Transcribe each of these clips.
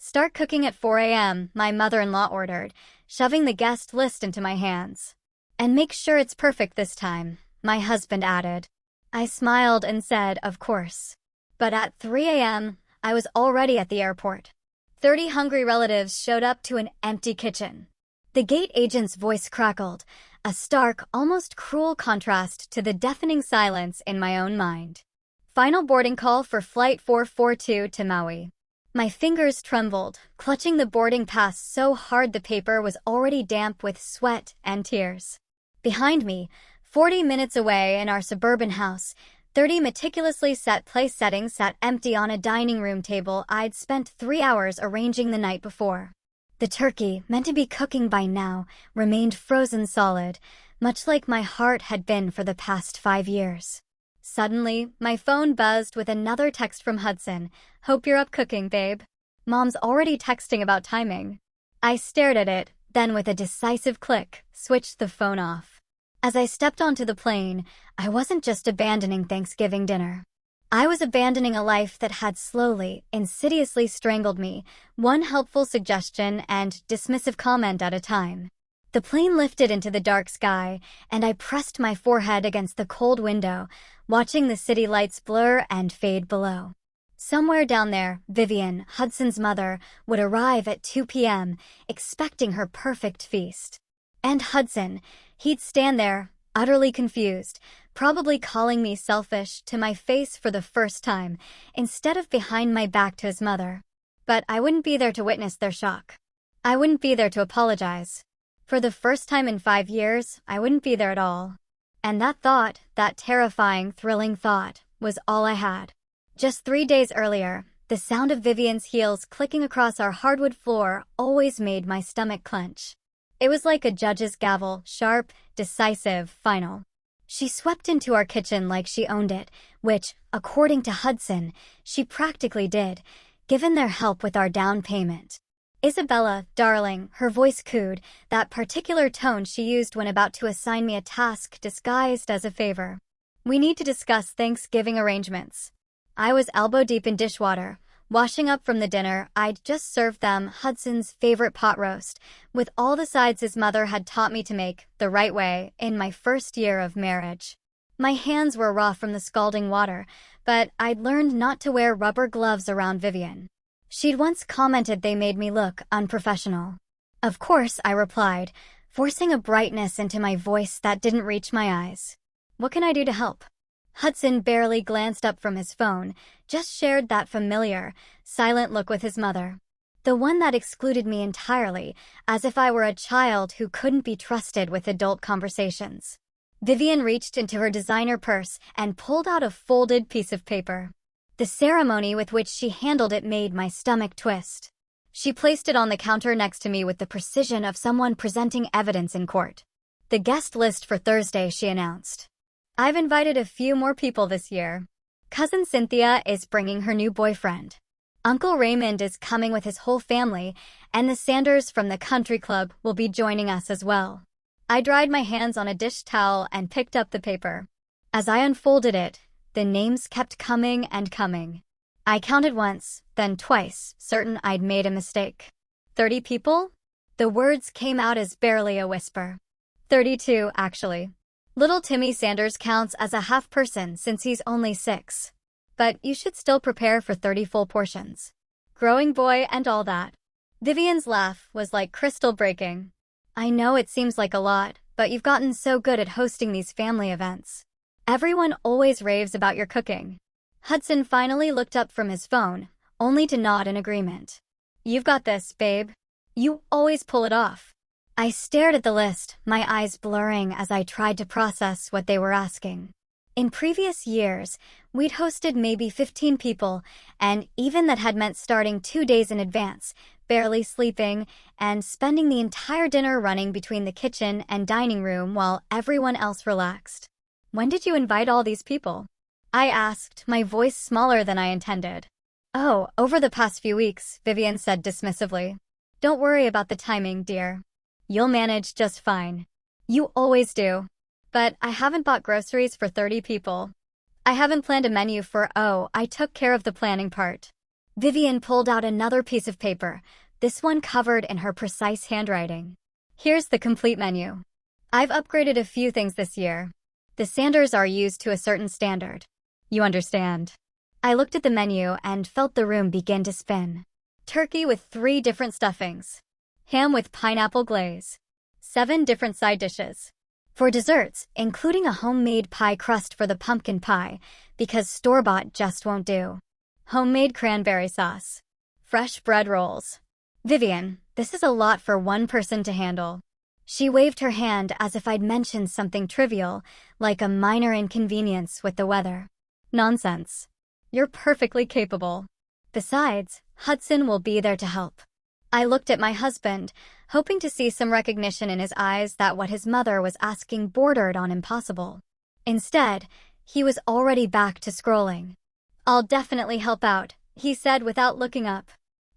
Start cooking at 4 a.m., my mother-in-law ordered, shoving the guest list into my hands. And make sure it's perfect this time, my husband added. I smiled and said, of course. But at 3 a.m., I was already at the airport. 30 hungry relatives showed up to an empty kitchen. The gate agent's voice crackled, a stark, almost cruel contrast to the deafening silence in my own mind. Final boarding call for Flight 442 to Maui. My fingers trembled, clutching the boarding pass so hard the paper was already damp with sweat and tears. Behind me, 40 minutes away in our suburban house, 30 meticulously set place settings sat empty on a dining room table I'd spent 3 hours arranging the night before. The turkey, meant to be cooking by now, remained frozen solid, much like my heart had been for the past 5 years. Suddenly, my phone buzzed with another text from Hudson. Hope you're up cooking, babe. Mom's already texting about timing. I stared at it, then with a decisive click, switched the phone off. As I stepped onto the plane, I wasn't just abandoning Thanksgiving dinner. I was abandoning a life that had slowly, insidiously strangled me, one helpful suggestion and dismissive comment at a time. The plane lifted into the dark sky, and I pressed my forehead against the cold window, watching the city lights blur and fade below. Somewhere down there, Vivian, Hudson's mother, would arrive at 2 p.m., expecting her perfect feast. And Hudson, he'd stand there, utterly confused, probably calling me selfish to my face for the first time, instead of behind my back to his mother. But I wouldn't be there to witness their shock. I wouldn't be there to apologize. For the first time in 5 years, I wouldn't be there at all. And that thought, that terrifying, thrilling thought, was all I had. Just 3 days earlier, the sound of Vivian's heels clicking across our hardwood floor always made my stomach clench. It was like a judge's gavel, sharp, decisive, final. She swept into our kitchen like she owned it, which, according to Hudson, she practically did, given their help with our down payment. Isabella, darling, her voice cooed, that particular tone she used when about to assign me a task disguised as a favor. We need to discuss Thanksgiving arrangements. I was elbow-deep in dishwater, washing up from the dinner I'd just served them, Hudson's favorite pot roast, with all the sides his mother had taught me to make, the right way, in my first year of marriage. My hands were raw from the scalding water, but I'd learned not to wear rubber gloves around Vivian. She'd once commented they made me look unprofessional. Of course, I replied, forcing a brightness into my voice that didn't reach my eyes. What can I do to help? Hudson barely glanced up from his phone, just shared that familiar, silent look with his mother. The one that excluded me entirely, as if I were a child who couldn't be trusted with adult conversations. Vivian reached into her designer purse and pulled out a folded piece of paper. The ceremony with which she handled it made my stomach twist. She placed it on the counter next to me with the precision of someone presenting evidence in court. The guest list for Thursday, she announced. I've invited a few more people this year. Cousin Cynthia is bringing her new boyfriend. Uncle Raymond is coming with his whole family, and the Sanders from the country club will be joining us as well. I dried my hands on a dish towel and picked up the paper. As I unfolded it, the names kept coming and coming. I counted once, then twice, certain I'd made a mistake. 30 people? The words came out as barely a whisper. 32, actually. Little Timmy Sanders counts as a half person since he's only 6. But you should still prepare for 30 full portions. Growing boy and all that. Vivian's laugh was like crystal breaking. I know it seems like a lot, but you've gotten so good at hosting these family events. Everyone always raves about your cooking. Hudson finally looked up from his phone, only to nod in agreement. You've got this, babe. You always pull it off. I stared at the list, my eyes blurring as I tried to process what they were asking. In previous years, we'd hosted maybe 15 people, and even that had meant starting 2 days in advance, barely sleeping, and spending the entire dinner running between the kitchen and dining room while everyone else relaxed. When did you invite all these people? I asked, my voice smaller than I intended. Oh, over the past few weeks, Vivian said dismissively. Don't worry about the timing, dear. You'll manage just fine. You always do. But I haven't bought groceries for 30 people. I haven't planned a menu I took care of the planning part. Vivian pulled out another piece of paper, this one covered in her precise handwriting. Here's the complete menu. I've upgraded a few things this year. The Sanders are used to a certain standard. You understand. I looked at the menu and felt the room begin to spin. Turkey with 3 different stuffings. Ham with pineapple glaze. 7 different side dishes. For desserts, including a homemade pie crust for the pumpkin pie, because store-bought just won't do. Homemade cranberry sauce. Fresh bread rolls. Vivian, this is a lot for one person to handle. She waved her hand as if I'd mentioned something trivial, like a minor inconvenience with the weather. Nonsense. You're perfectly capable. Besides, Hudson will be there to help. I looked at my husband, hoping to see some recognition in his eyes that what his mother was asking bordered on impossible. Instead, he was already back to scrolling. I'll definitely help out, he said without looking up.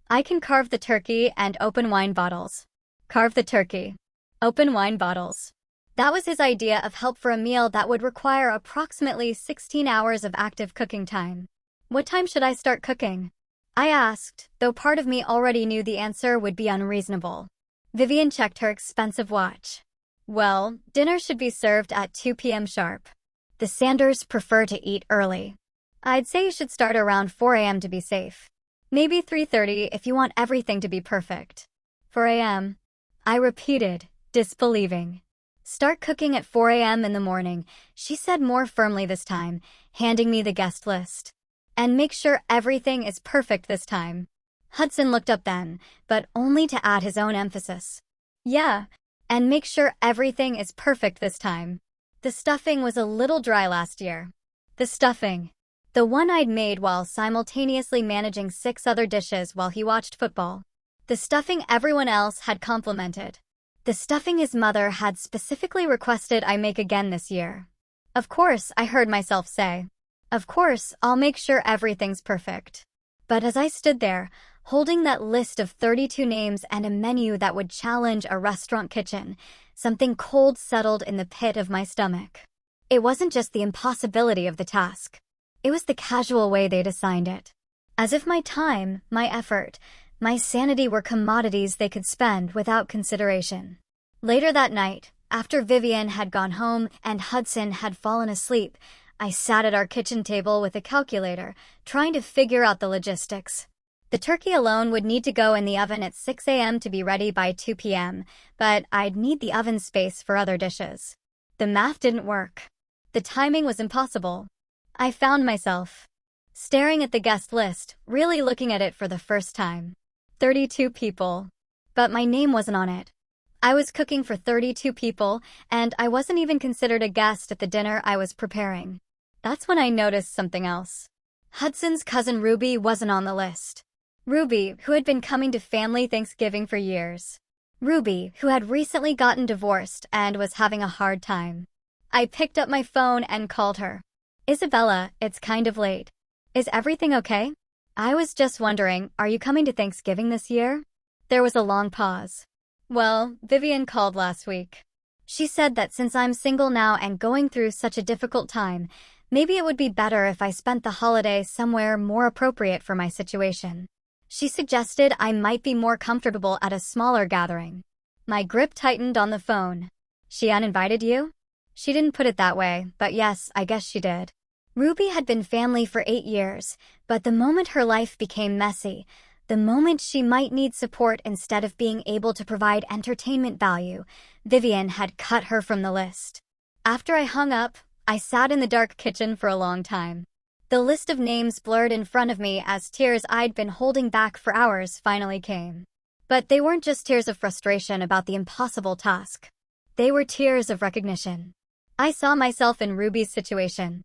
I can carve the turkey and open wine bottles. Carve the turkey. Open wine bottles. That was his idea of help for a meal that would require approximately 16 hours of active cooking time. What time should I start cooking? I asked, though part of me already knew the answer would be unreasonable. Vivian checked her expensive watch. Well, dinner should be served at 2 p.m. sharp. The Sanders prefer to eat early. I'd say you should start around 4 a.m. to be safe. Maybe 3:30 if you want everything to be perfect. 4 a.m. I repeated, disbelieving. Start cooking at 4 a.m. in the morning, she said more firmly this time, handing me the guest list. And make sure everything is perfect this time. Hudson looked up then, but only to add his own emphasis. Yeah, and make sure everything is perfect this time. The stuffing was a little dry last year. The stuffing. The one I'd made while simultaneously managing 6 other dishes while he watched football. The stuffing everyone else had complimented. The stuffing his mother had specifically requested I make again this year. Of course, I heard myself say. Of course, I'll make sure everything's perfect. But as I stood there, holding that list of 32 names and a menu that would challenge a restaurant kitchen, something cold settled in the pit of my stomach. It wasn't just the impossibility of the task. It was the casual way they'd assigned it. As if my time, my effort, my sanity were commodities they could spend without consideration. Later that night, after Vivian had gone home and Hudson had fallen asleep, I sat at our kitchen table with a calculator, trying to figure out the logistics. The turkey alone would need to go in the oven at 6 a.m. to be ready by 2 p.m., but I'd need the oven space for other dishes. The math didn't work. The timing was impossible. I found myself staring at the guest list, really looking at it for the first time. 32 people. But my name wasn't on it. I was cooking for 32 people, and I wasn't even considered a guest at the dinner I was preparing. That's when I noticed something else. Hudson's cousin Ruby wasn't on the list. Ruby, who had been coming to family Thanksgiving for years. Ruby, who had recently gotten divorced and was having a hard time. I picked up my phone and called her. Isabella, it's kind of late. Is everything okay? I was just wondering, are you coming to Thanksgiving this year? There was a long pause. Well, Vivian called last week. She said that since I'm single now and going through such a difficult time, maybe it would be better if I spent the holiday somewhere more appropriate for my situation. She suggested I might be more comfortable at a smaller gathering. My grip tightened on the phone. She uninvited you? She didn't put it that way, but yes, I guess she did. Ruby had been family for 8 years, but the moment her life became messy, the moment she might need support instead of being able to provide entertainment value, Vivian had cut her from the list. After I hung up, I sat in the dark kitchen for a long time. The list of names blurred in front of me as tears I'd been holding back for hours finally came. But they weren't just tears of frustration about the impossible task. They were tears of recognition. I saw myself in Ruby's situation.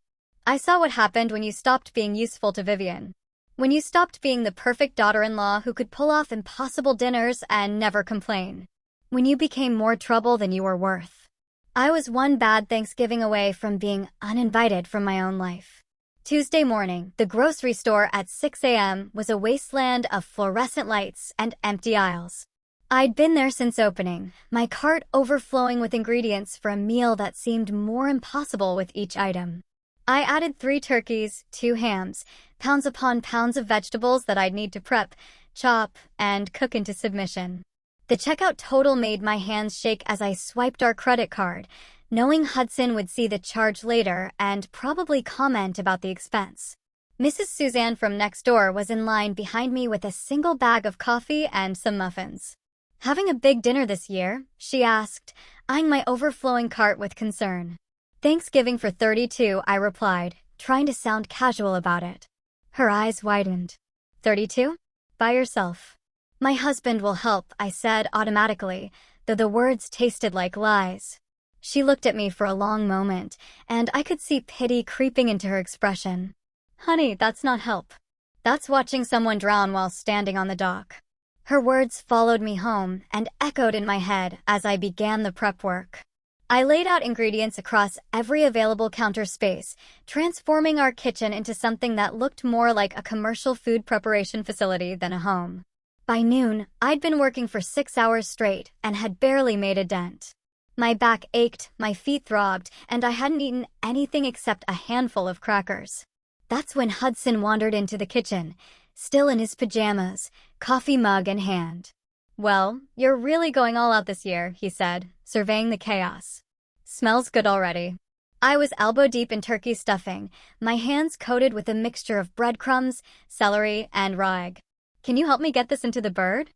I saw what happened when you stopped being useful to Vivian. When you stopped being the perfect daughter-in-law who could pull off impossible dinners and never complain. When you became more trouble than you were worth. I was one bad Thanksgiving away from being uninvited from my own life. Tuesday morning, the grocery store at 6 a.m. was a wasteland of fluorescent lights and empty aisles. I'd been there since opening, my cart overflowing with ingredients for a meal that seemed more impossible with each item. I added 3 turkeys, 2 hams, pounds upon pounds of vegetables that I'd need to prep, chop, and cook into submission. The checkout total made my hands shake as I swiped our credit card, knowing Hudson would see the charge later and probably comment about the expense. Mrs. Suzanne from next door was in line behind me with a single bag of coffee and some muffins. "Having a big dinner this year?" she asked, eyeing my overflowing cart with concern. "Thanksgiving for 32, I replied, trying to sound casual about it. Her eyes widened. 32? By yourself. My husband will help, I said automatically, though the words tasted like lies. She looked at me for a long moment, and I could see pity creeping into her expression. Honey, that's not help. That's watching someone drown while standing on the dock. Her words followed me home and echoed in my head as I began the prep work. I laid out ingredients across every available counter space, transforming our kitchen into something that looked more like a commercial food preparation facility than a home. By noon, I'd been working for 6 hours straight and had barely made a dent. My back ached, my feet throbbed, and I hadn't eaten anything except a handful of crackers. That's when Hudson wandered into the kitchen, still in his pajamas, coffee mug in hand. "Well, you're really going all out this year," he said, surveying the chaos. "Smells good already." I was elbow deep in turkey stuffing, my hands coated with a mixture of breadcrumbs, celery, and raw egg. "Can you help me get this into the bird?"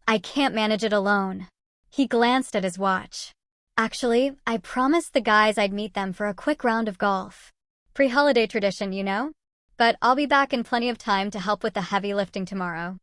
"I can't manage it alone." He glanced at his watch. "Actually, I promised the guys I'd meet them for a quick round of golf. Pre-holiday tradition, you know? But I'll be back in plenty of time to help with the heavy lifting tomorrow."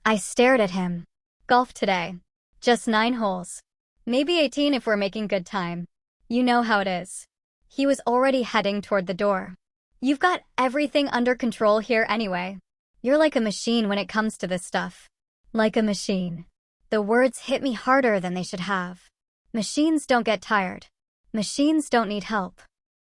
I stared at him. "Golf today. Just 9 holes. Maybe 18 if we're making good time. You know how it is." He was already heading toward the door. "You've got everything under control here anyway. You're like a machine when it comes to this stuff." Like a machine. The words hit me harder than they should have. Machines don't get tired. Machines don't need help.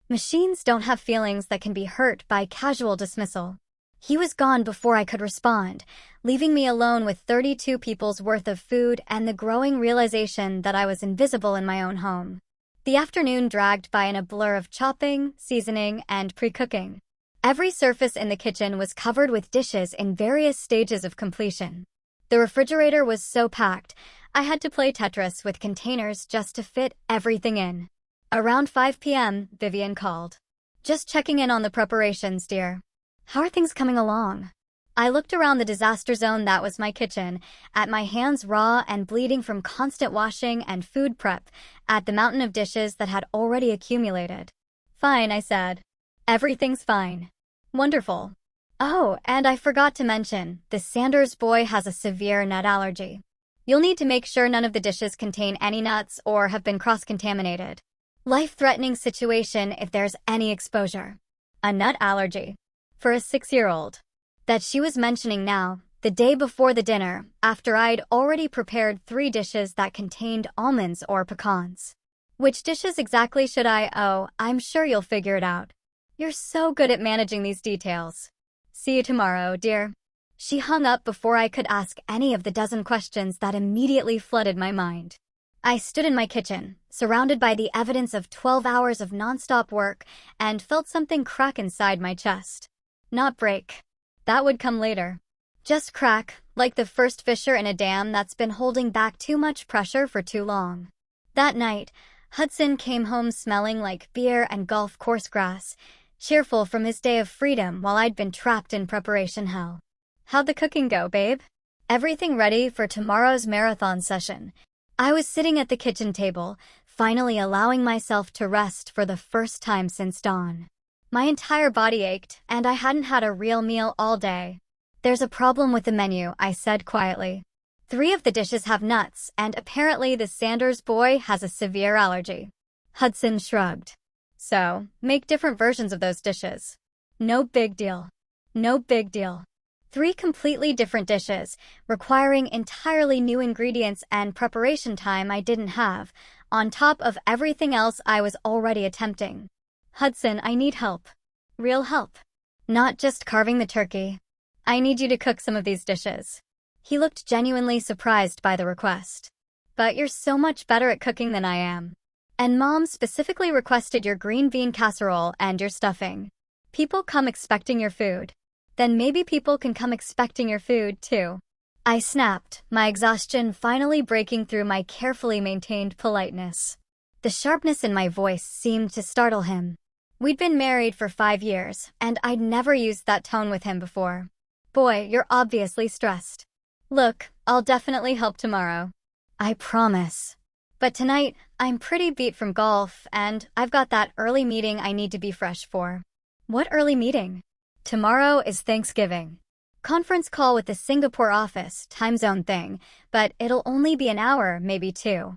Machines don't have feelings that can be hurt by casual dismissal. He was gone before I could respond, leaving me alone with 32 people's worth of food and the growing realization that I was invisible in my own home. The afternoon dragged by in a blur of chopping, seasoning, and pre-cooking. Every surface in the kitchen was covered with dishes in various stages of completion. The refrigerator was so packed, I had to play Tetris with containers just to fit everything in. Around 5 p.m., Vivian called. "Just checking in on the preparations, dear. How are things coming along?" I looked around the disaster zone that was my kitchen, at my hands raw and bleeding from constant washing and food prep, at the mountain of dishes that had already accumulated. "Fine," I said. "Everything's fine." "Wonderful. Oh, and I forgot to mention, the Sanders boy has a severe nut allergy. You'll need to make sure none of the dishes contain any nuts or have been cross-contaminated. Life-threatening situation if there's any exposure." A nut allergy. For a 6-year-old. That she was mentioning now, the day before the dinner, after I'd already prepared 3 dishes that contained almonds or pecans. Which dishes exactly should Oh, I'm sure you'll figure it out. You're so good at managing these details. "See you tomorrow, dear." She hung up before I could ask any of the dozen questions that immediately flooded my mind. I stood in my kitchen, surrounded by the evidence of 12 hours of nonstop work, and felt something crack inside my chest. Not break. That would come later. Just crack, like the first fissure in a dam that's been holding back too much pressure for too long. That night, Hudson came home smelling like beer and golf course grass, cheerful from his day of freedom while I'd been trapped in preparation hell. "How'd the cooking go, babe?" "Everything ready for tomorrow's marathon session." I was sitting at the kitchen table, finally allowing myself to rest for the first time since dawn. My entire body ached, and I hadn't had a real meal all day. "There's a problem with the menu," I said quietly. 3 of the dishes have nuts, and apparently the Sanders boy has a severe allergy. Hudson shrugged. "So, make different versions of those dishes." "No big deal." "No big deal." 3 completely different dishes, requiring entirely new ingredients and preparation time I didn't have, on top of everything else I was already attempting. "Hudson, I need help. Real help. Not just carving the turkey. I need you to cook some of these dishes." He looked genuinely surprised by the request. "But you're so much better at cooking than I am. And Mom specifically requested your green bean casserole and your stuffing. People come expecting your food." Then maybe people can come expecting your food, too. I snapped, my exhaustion finally breaking through my carefully maintained politeness. The sharpness in my voice seemed to startle him. We'd been married for 5 years, and I'd never used that tone with him before. Boy, you're obviously stressed. Look, I'll definitely help tomorrow. I promise. But tonight, I'm pretty beat from golf, and I've got that early meeting I need to be fresh for. What early meeting? Tomorrow is Thanksgiving. Conference call with the Singapore office, time zone thing, but it'll only be an hour, maybe 2.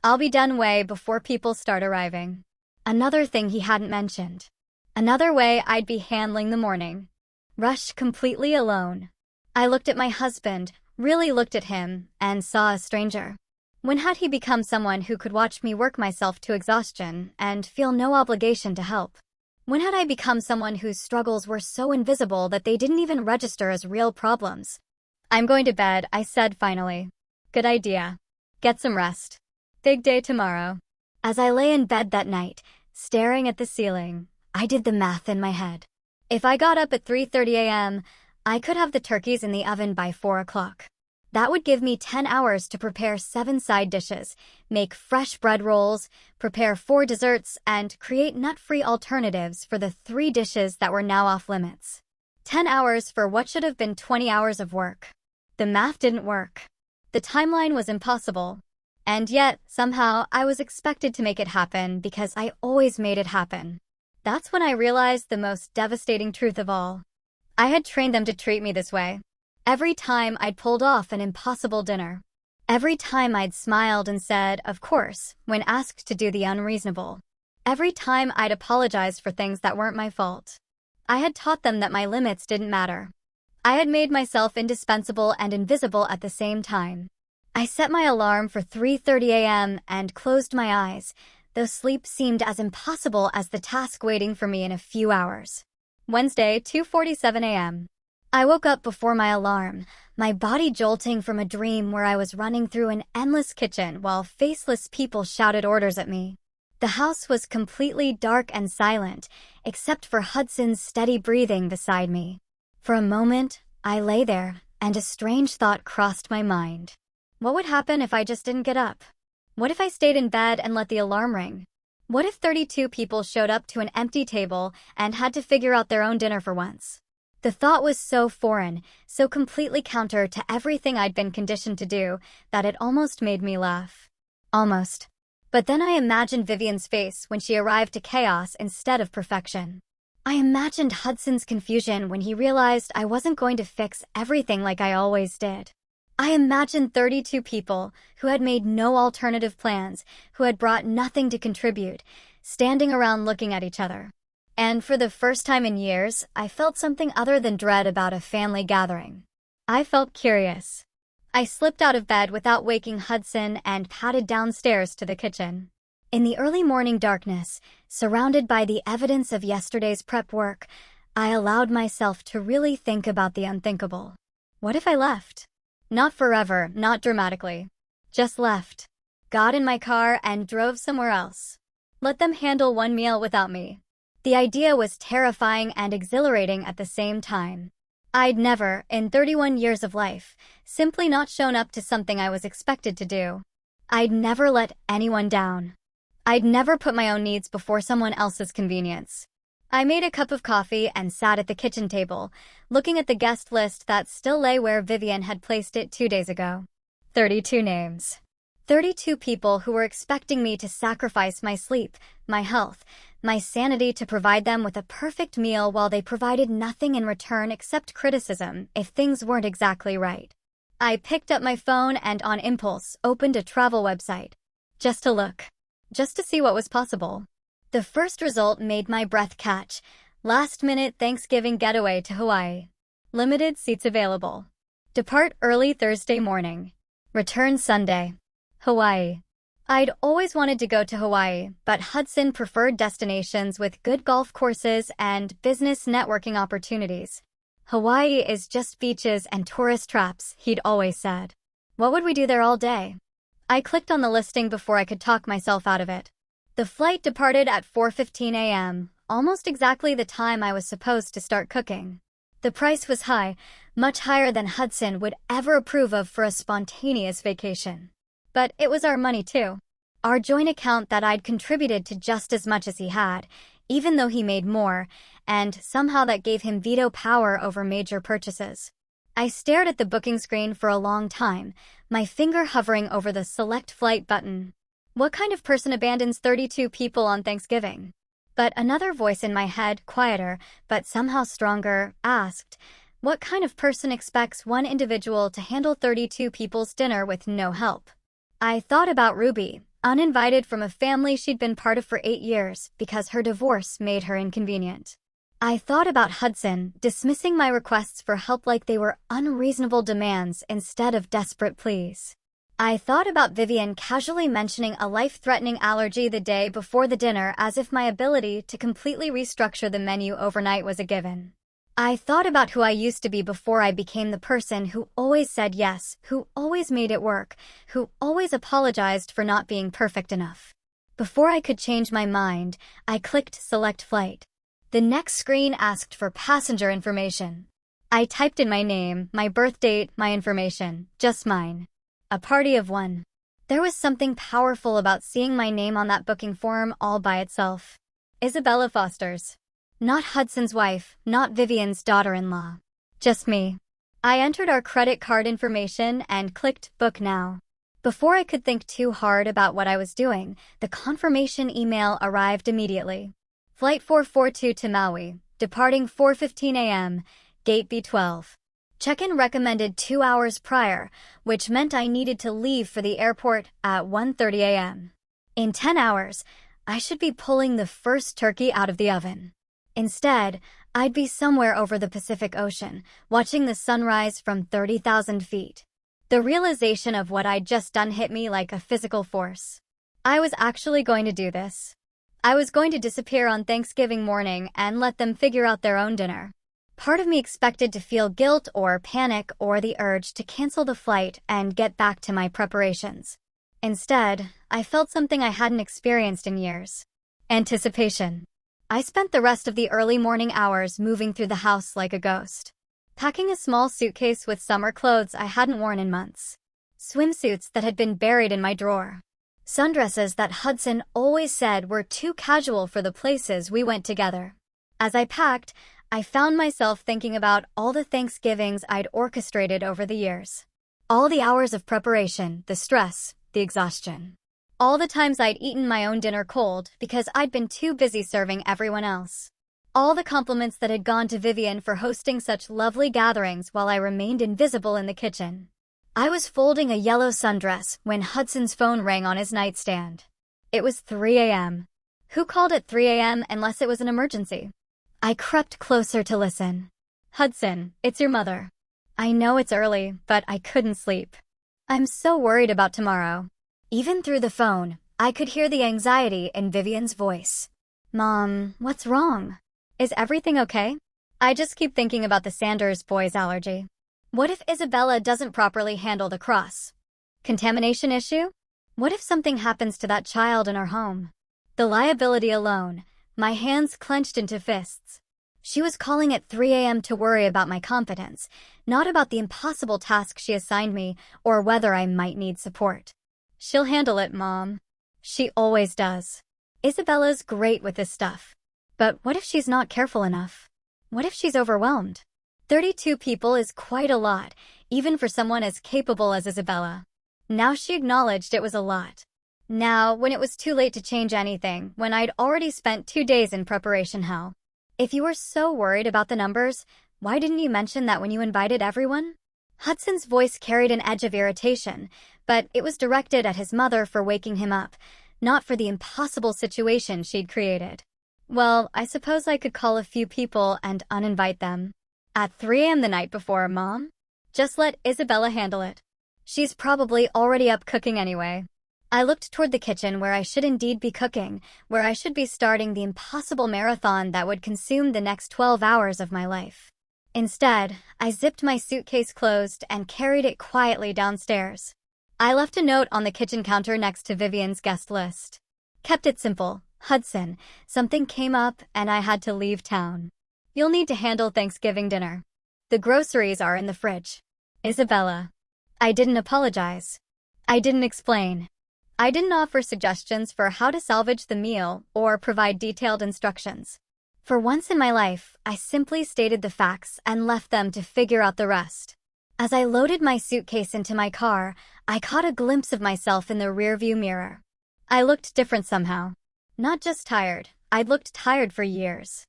I'll be done way before people start arriving. Another thing he hadn't mentioned. Another way I'd be handling the morning. Rush completely alone. I looked at my husband, really looked at him, and saw a stranger. When had he become someone who could watch me work myself to exhaustion and feel no obligation to help? When had I become someone whose struggles were so invisible that they didn't even register as real problems? I'm going to bed, I said finally. Good idea. Get some rest. Big day tomorrow. As I lay in bed that night, staring at the ceiling, I did the math in my head. If I got up at 3:30 a.m., I could have the turkeys in the oven by 4 o'clock. That would give me 10 hours to prepare 7 side dishes, make fresh bread rolls, prepare 4 desserts, and create nut-free alternatives for the 3 dishes that were now off limits. 10 hours for what should have been 20 hours of work. The math didn't work. The timeline was impossible. And yet, somehow, I was expected to make it happen because I always made it happen. That's when I realized the most devastating truth of all. I had trained them to treat me this way. Every time I'd pulled off an impossible dinner. Every time I'd smiled and said, of course, when asked to do the unreasonable. Every time I'd apologized for things that weren't my fault. I had taught them that my limits didn't matter. I had made myself indispensable and invisible at the same time. I set my alarm for 3:30 a.m. and closed my eyes, though sleep seemed as impossible as the task waiting for me in a few hours. Wednesday, 2:47 a.m. I woke up before my alarm, my body jolting from a dream where I was running through an endless kitchen while faceless people shouted orders at me. The house was completely dark and silent, except for Hudson's steady breathing beside me. For a moment, I lay there, and a strange thought crossed my mind. What would happen if I just didn't get up? What if I stayed in bed and let the alarm ring? What if 32 people showed up to an empty table and had to figure out their own dinner for once? The thought was so foreign, so completely counter to everything I'd been conditioned to do, that it almost made me laugh. Almost. But then I imagined Vivian's face when she arrived to chaos instead of perfection. I imagined Hudson's confusion when he realized I wasn't going to fix everything like I always did. I imagined 32 people who had made no alternative plans, who had brought nothing to contribute, standing around looking at each other. And for the first time in years, I felt something other than dread about a family gathering. I felt curious. I slipped out of bed without waking Hudson and padded downstairs to the kitchen. In the early morning darkness, surrounded by the evidence of yesterday's prep work, I allowed myself to really think about the unthinkable. What if I left? Not forever, not dramatically. Just left. Got in my car and drove somewhere else. Let them handle one meal without me. The idea was terrifying and exhilarating at the same time. I'd never, in 31 years of life, simply not shown up to something I was expected to do. I'd never let anyone down. I'd never put my own needs before someone else's convenience. I made a cup of coffee and sat at the kitchen table, looking at the guest list that still lay where Vivian had placed it 2 days ago. 32 names. 32 people who were expecting me to sacrifice my sleep, my health, my sanity to provide them with a perfect meal while they provided nothing in return except criticism if things weren't exactly right. I picked up my phone and on impulse opened a travel website. Just to look. Just to see what was possible. The first result made my breath catch. Last-minute Thanksgiving getaway to Hawaii. Limited seats available. Depart early Thursday morning. Return Sunday. Hawaii. I'd always wanted to go to Hawaii, but Hudson preferred destinations with good golf courses and business networking opportunities. Hawaii is just beaches and tourist traps, he'd always said. What would we do there all day? I clicked on the listing before I could talk myself out of it. The flight departed at 4:15 a.m., almost exactly the time I was supposed to start cooking. The price was high, much higher than Hudson would ever approve of for a spontaneous vacation. But it was our money too. Our joint account that I'd contributed to just as much as he had, even though he made more, and somehow that gave him veto power over major purchases. I stared at the booking screen for a long time, my finger hovering over the select flight button. What kind of person abandons 32 people on Thanksgiving? But another voice in my head, quieter, but somehow stronger, asked, what kind of person expects one individual to handle 32 people's dinner with no help? I thought about Ruby, uninvited from a family she'd been part of for 8 years because her divorce made her inconvenient. I thought about Hudson, dismissing my requests for help like they were unreasonable demands instead of desperate pleas. I thought about Vivian casually mentioning a life-threatening allergy the day before the dinner as if my ability to completely restructure the menu overnight was a given. I thought about who I used to be before I became the person who always said yes, who always made it work, who always apologized for not being perfect enough. Before I could change my mind, I clicked Select Flight. The next screen asked for passenger information. I typed in my name, my birth date, my information, just mine. A party of one. There was something powerful about seeing my name on that booking form all by itself. Isabella Foster's. Not Hudson's wife, not Vivian's daughter-in-law. Just me. I entered our credit card information and clicked Book Now. Before I could think too hard about what I was doing, the confirmation email arrived immediately. Flight 442 to Maui, departing 4:15 a.m., gate B12. Check-in recommended 2 hours prior, which meant I needed to leave for the airport at 1:30 a.m. In 10 hours, I should be pulling the first turkey out of the oven. Instead, I'd be somewhere over the Pacific Ocean, watching the sunrise from 30,000 feet. The realization of what I'd just done hit me like a physical force. I was actually going to do this. I was going to disappear on Thanksgiving morning and let them figure out their own dinner. Part of me expected to feel guilt or panic or the urge to cancel the flight and get back to my preparations. Instead, I felt something I hadn't experienced in years. Anticipation. I spent the rest of the early morning hours moving through the house like a ghost. Packing a small suitcase with summer clothes I hadn't worn in months. Swimsuits that had been buried in my drawer. Sundresses that Hudson always said were too casual for the places we went together. As I packed, I found myself thinking about all the Thanksgivings I'd orchestrated over the years. All the hours of preparation, the stress, the exhaustion. All the times I'd eaten my own dinner cold because I'd been too busy serving everyone else. All the compliments that had gone to Vivian for hosting such lovely gatherings while I remained invisible in the kitchen. I was folding a yellow sundress when Hudson's phone rang on his nightstand. It was 3 a.m. Who called at 3 a.m. unless it was an emergency? I crept closer to listen. Hudson, it's your mother. I know it's early, but I couldn't sleep. I'm so worried about tomorrow. Even through the phone, I could hear the anxiety in Vivian's voice. Mom, what's wrong? Is everything okay? I just keep thinking about the Sanders boys' allergy. What if Isabella doesn't properly handle the cross? Contamination issue? What if something happens to that child in our home? The liability alone. My hands clenched into fists. She was calling at 3 a.m. to worry about my competence, not about the impossible task she assigned me or whether I might need support. She'll handle it, Mom. She always does. Isabella's great with this stuff. But what if she's not careful enough? What if she's overwhelmed? 32 people is quite a lot, even for someone as capable as Isabella. Now she acknowledged it was a lot. Now, when it was too late to change anything, when I'd already spent 2 days in preparation hell. If you were so worried about the numbers, why didn't you mention that when you invited everyone? Hudson's voice carried an edge of irritation, but it was directed at his mother for waking him up, not for the impossible situation she'd created. Well, I suppose I could call a few people and uninvite them. At 3 a.m. the night before, Mom? Just let Isabella handle it. She's probably already up cooking anyway. I looked toward the kitchen where I should indeed be cooking, where I should be starting the impossible marathon that would consume the next 12 hours of my life. Instead, I zipped my suitcase closed and carried it quietly downstairs. I left a note on the kitchen counter next to Vivian's guest list. Kept it simple. Hudson, something came up and I had to leave town. You'll need to handle Thanksgiving dinner. The groceries are in the fridge. Isabella. I didn't apologize. I didn't explain. I didn't offer suggestions for how to salvage the meal or provide detailed instructions. For once in my life, I simply stated the facts and left them to figure out the rest. As I loaded my suitcase into my car, I caught a glimpse of myself in the rearview mirror. I looked different somehow. Not just tired, I'd looked tired for years.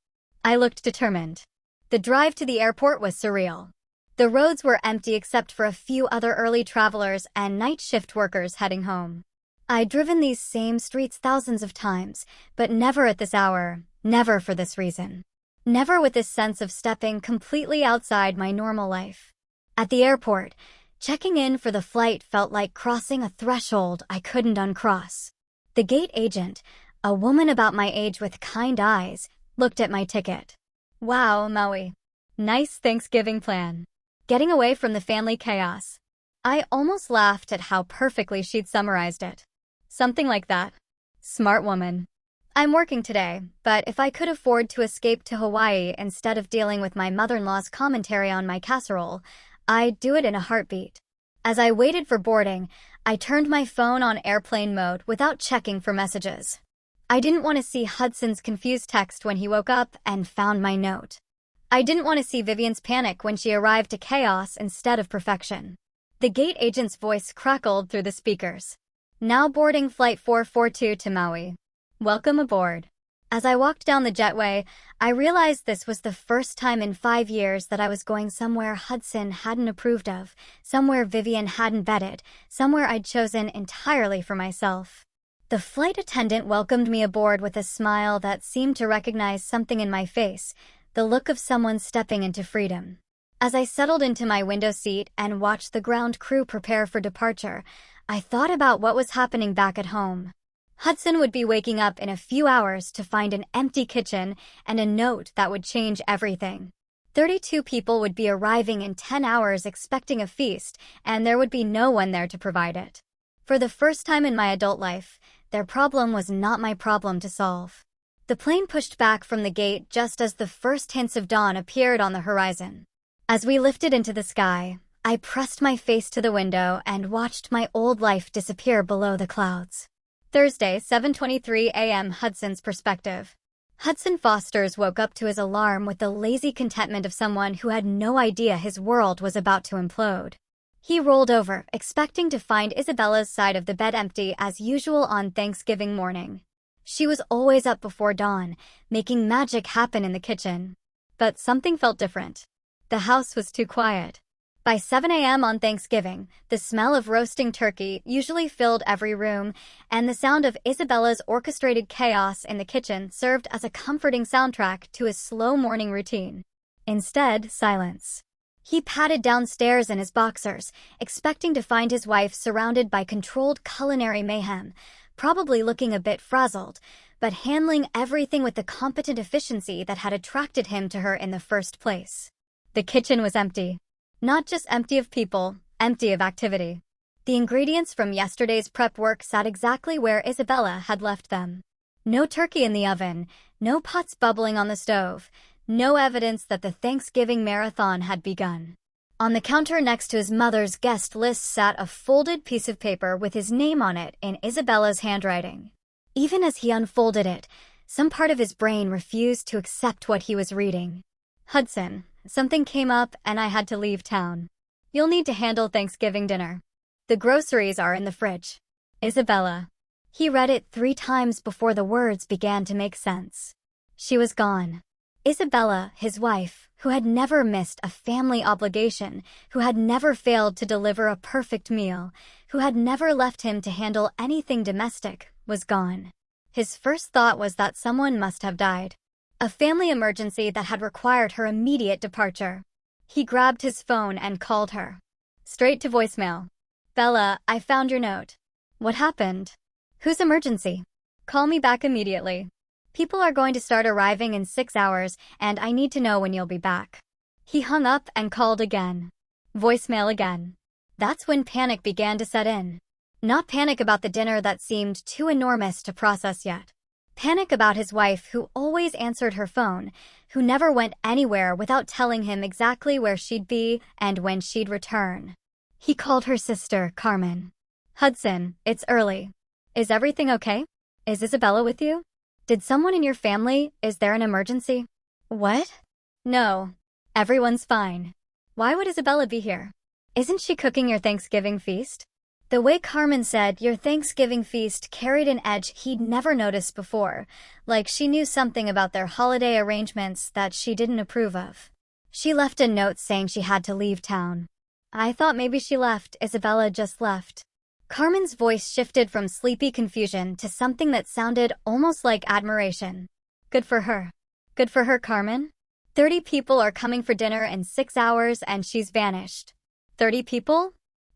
I looked determined. The drive to the airport was surreal. The roads were empty except for a few other early travelers and night shift workers heading home. I'd driven these same streets thousands of times, but never at this hour, never for this reason. Never with this sense of stepping completely outside my normal life. At the airport, checking in for the flight felt like crossing a threshold I couldn't uncross. The gate agent, a woman about my age with kind eyes, looked at my ticket. Wow, Maui. Nice Thanksgiving plan. Getting away from the family chaos. I almost laughed at how perfectly she'd summarized it. Something like that. Smart woman. I'm working today, but if I could afford to escape to Hawaii instead of dealing with my mother-in-law's commentary on my casserole, I'd do it in a heartbeat. As I waited for boarding, I turned my phone on airplane mode without checking for messages. I didn't want to see Hudson's confused text when he woke up and found my note. I didn't want to see Vivian's panic when she arrived to chaos instead of perfection. The gate agent's voice crackled through the speakers. Now boarding Flight 442 to Maui. Welcome aboard. As I walked down the jetway, I realized this was the first time in 5 years that I was going somewhere Hudson hadn't approved of, somewhere Vivian hadn't vetted, somewhere I'd chosen entirely for myself. The flight attendant welcomed me aboard with a smile that seemed to recognize something in my face, the look of someone stepping into freedom. As I settled into my window seat and watched the ground crew prepare for departure, I thought about what was happening back at home. Hudson would be waking up in a few hours to find an empty kitchen and a note that would change everything. 32 people would be arriving in 10 hours expecting a feast, and there would be no one there to provide it. For the first time in my adult life, their problem was not my problem to solve. The plane pushed back from the gate just as the first hints of dawn appeared on the horizon. As we lifted into the sky, I pressed my face to the window and watched my old life disappear below the clouds. Thursday, 7:23 a.m. Hudson's perspective. Hudson Foster's woke up to his alarm with the lazy contentment of someone who had no idea his world was about to implode. He rolled over, expecting to find Isabella's side of the bed empty as usual on Thanksgiving morning. She was always up before dawn, making magic happen in the kitchen. But something felt different. The house was too quiet. By 7 a.m. on Thanksgiving, the smell of roasting turkey usually filled every room, and the sound of Isabella's orchestrated chaos in the kitchen served as a comforting soundtrack to his slow morning routine. Instead, silence. He padded downstairs in his boxers, expecting to find his wife surrounded by controlled culinary mayhem, probably looking a bit frazzled, but handling everything with the competent efficiency that had attracted him to her in the first place. The kitchen was empty. Not just empty of people, empty of activity. The ingredients from yesterday's prep work sat exactly where Isabella had left them. No turkey in the oven, no pots bubbling on the stove, no evidence that the Thanksgiving marathon had begun. On the counter next to his mother's guest list sat a folded piece of paper with his name on it in Isabella's handwriting. Even as he unfolded it, some part of his brain refused to accept what he was reading. Hudson. Something came up and I had to leave town. You'll need to handle Thanksgiving dinner. The groceries are in the fridge. Isabella. He read it 3 times before the words began to make sense. She was gone. Isabella, his wife, who had never missed a family obligation, who had never failed to deliver a perfect meal, who had never left him to handle anything domestic, was gone. His first thought was that someone must have died. A family emergency that had required her immediate departure. He grabbed his phone and called her. Straight to voicemail. Bella, I found your note. What happened? Whose emergency? Call me back immediately. People are going to start arriving in 6 hours, and I need to know when you'll be back. He hung up and called again. Voicemail again. That's when panic began to set in. Not panic about the dinner that seemed too enormous to process yet. Panic about his wife who always answered her phone, who never went anywhere without telling him exactly where she'd be and when she'd return. He called her sister, Carmen. Hudson, it's early. Is everything okay? Is Isabella with you? Did someone in your family? Is there an emergency? What? No. Everyone's fine. Why would Isabella be here? Isn't she cooking your Thanksgiving feast? The way Carmen said your Thanksgiving feast carried an edge he'd never noticed before, like she knew something about their holiday arrangements that she didn't approve of. She left a note saying she had to leave town. I thought maybe she left. Isabella just left. Carmen's voice shifted from sleepy confusion to something that sounded almost like admiration. Good for her. Good for her, Carmen. 30 people are coming for dinner in 6 hours and she's vanished. 30 people?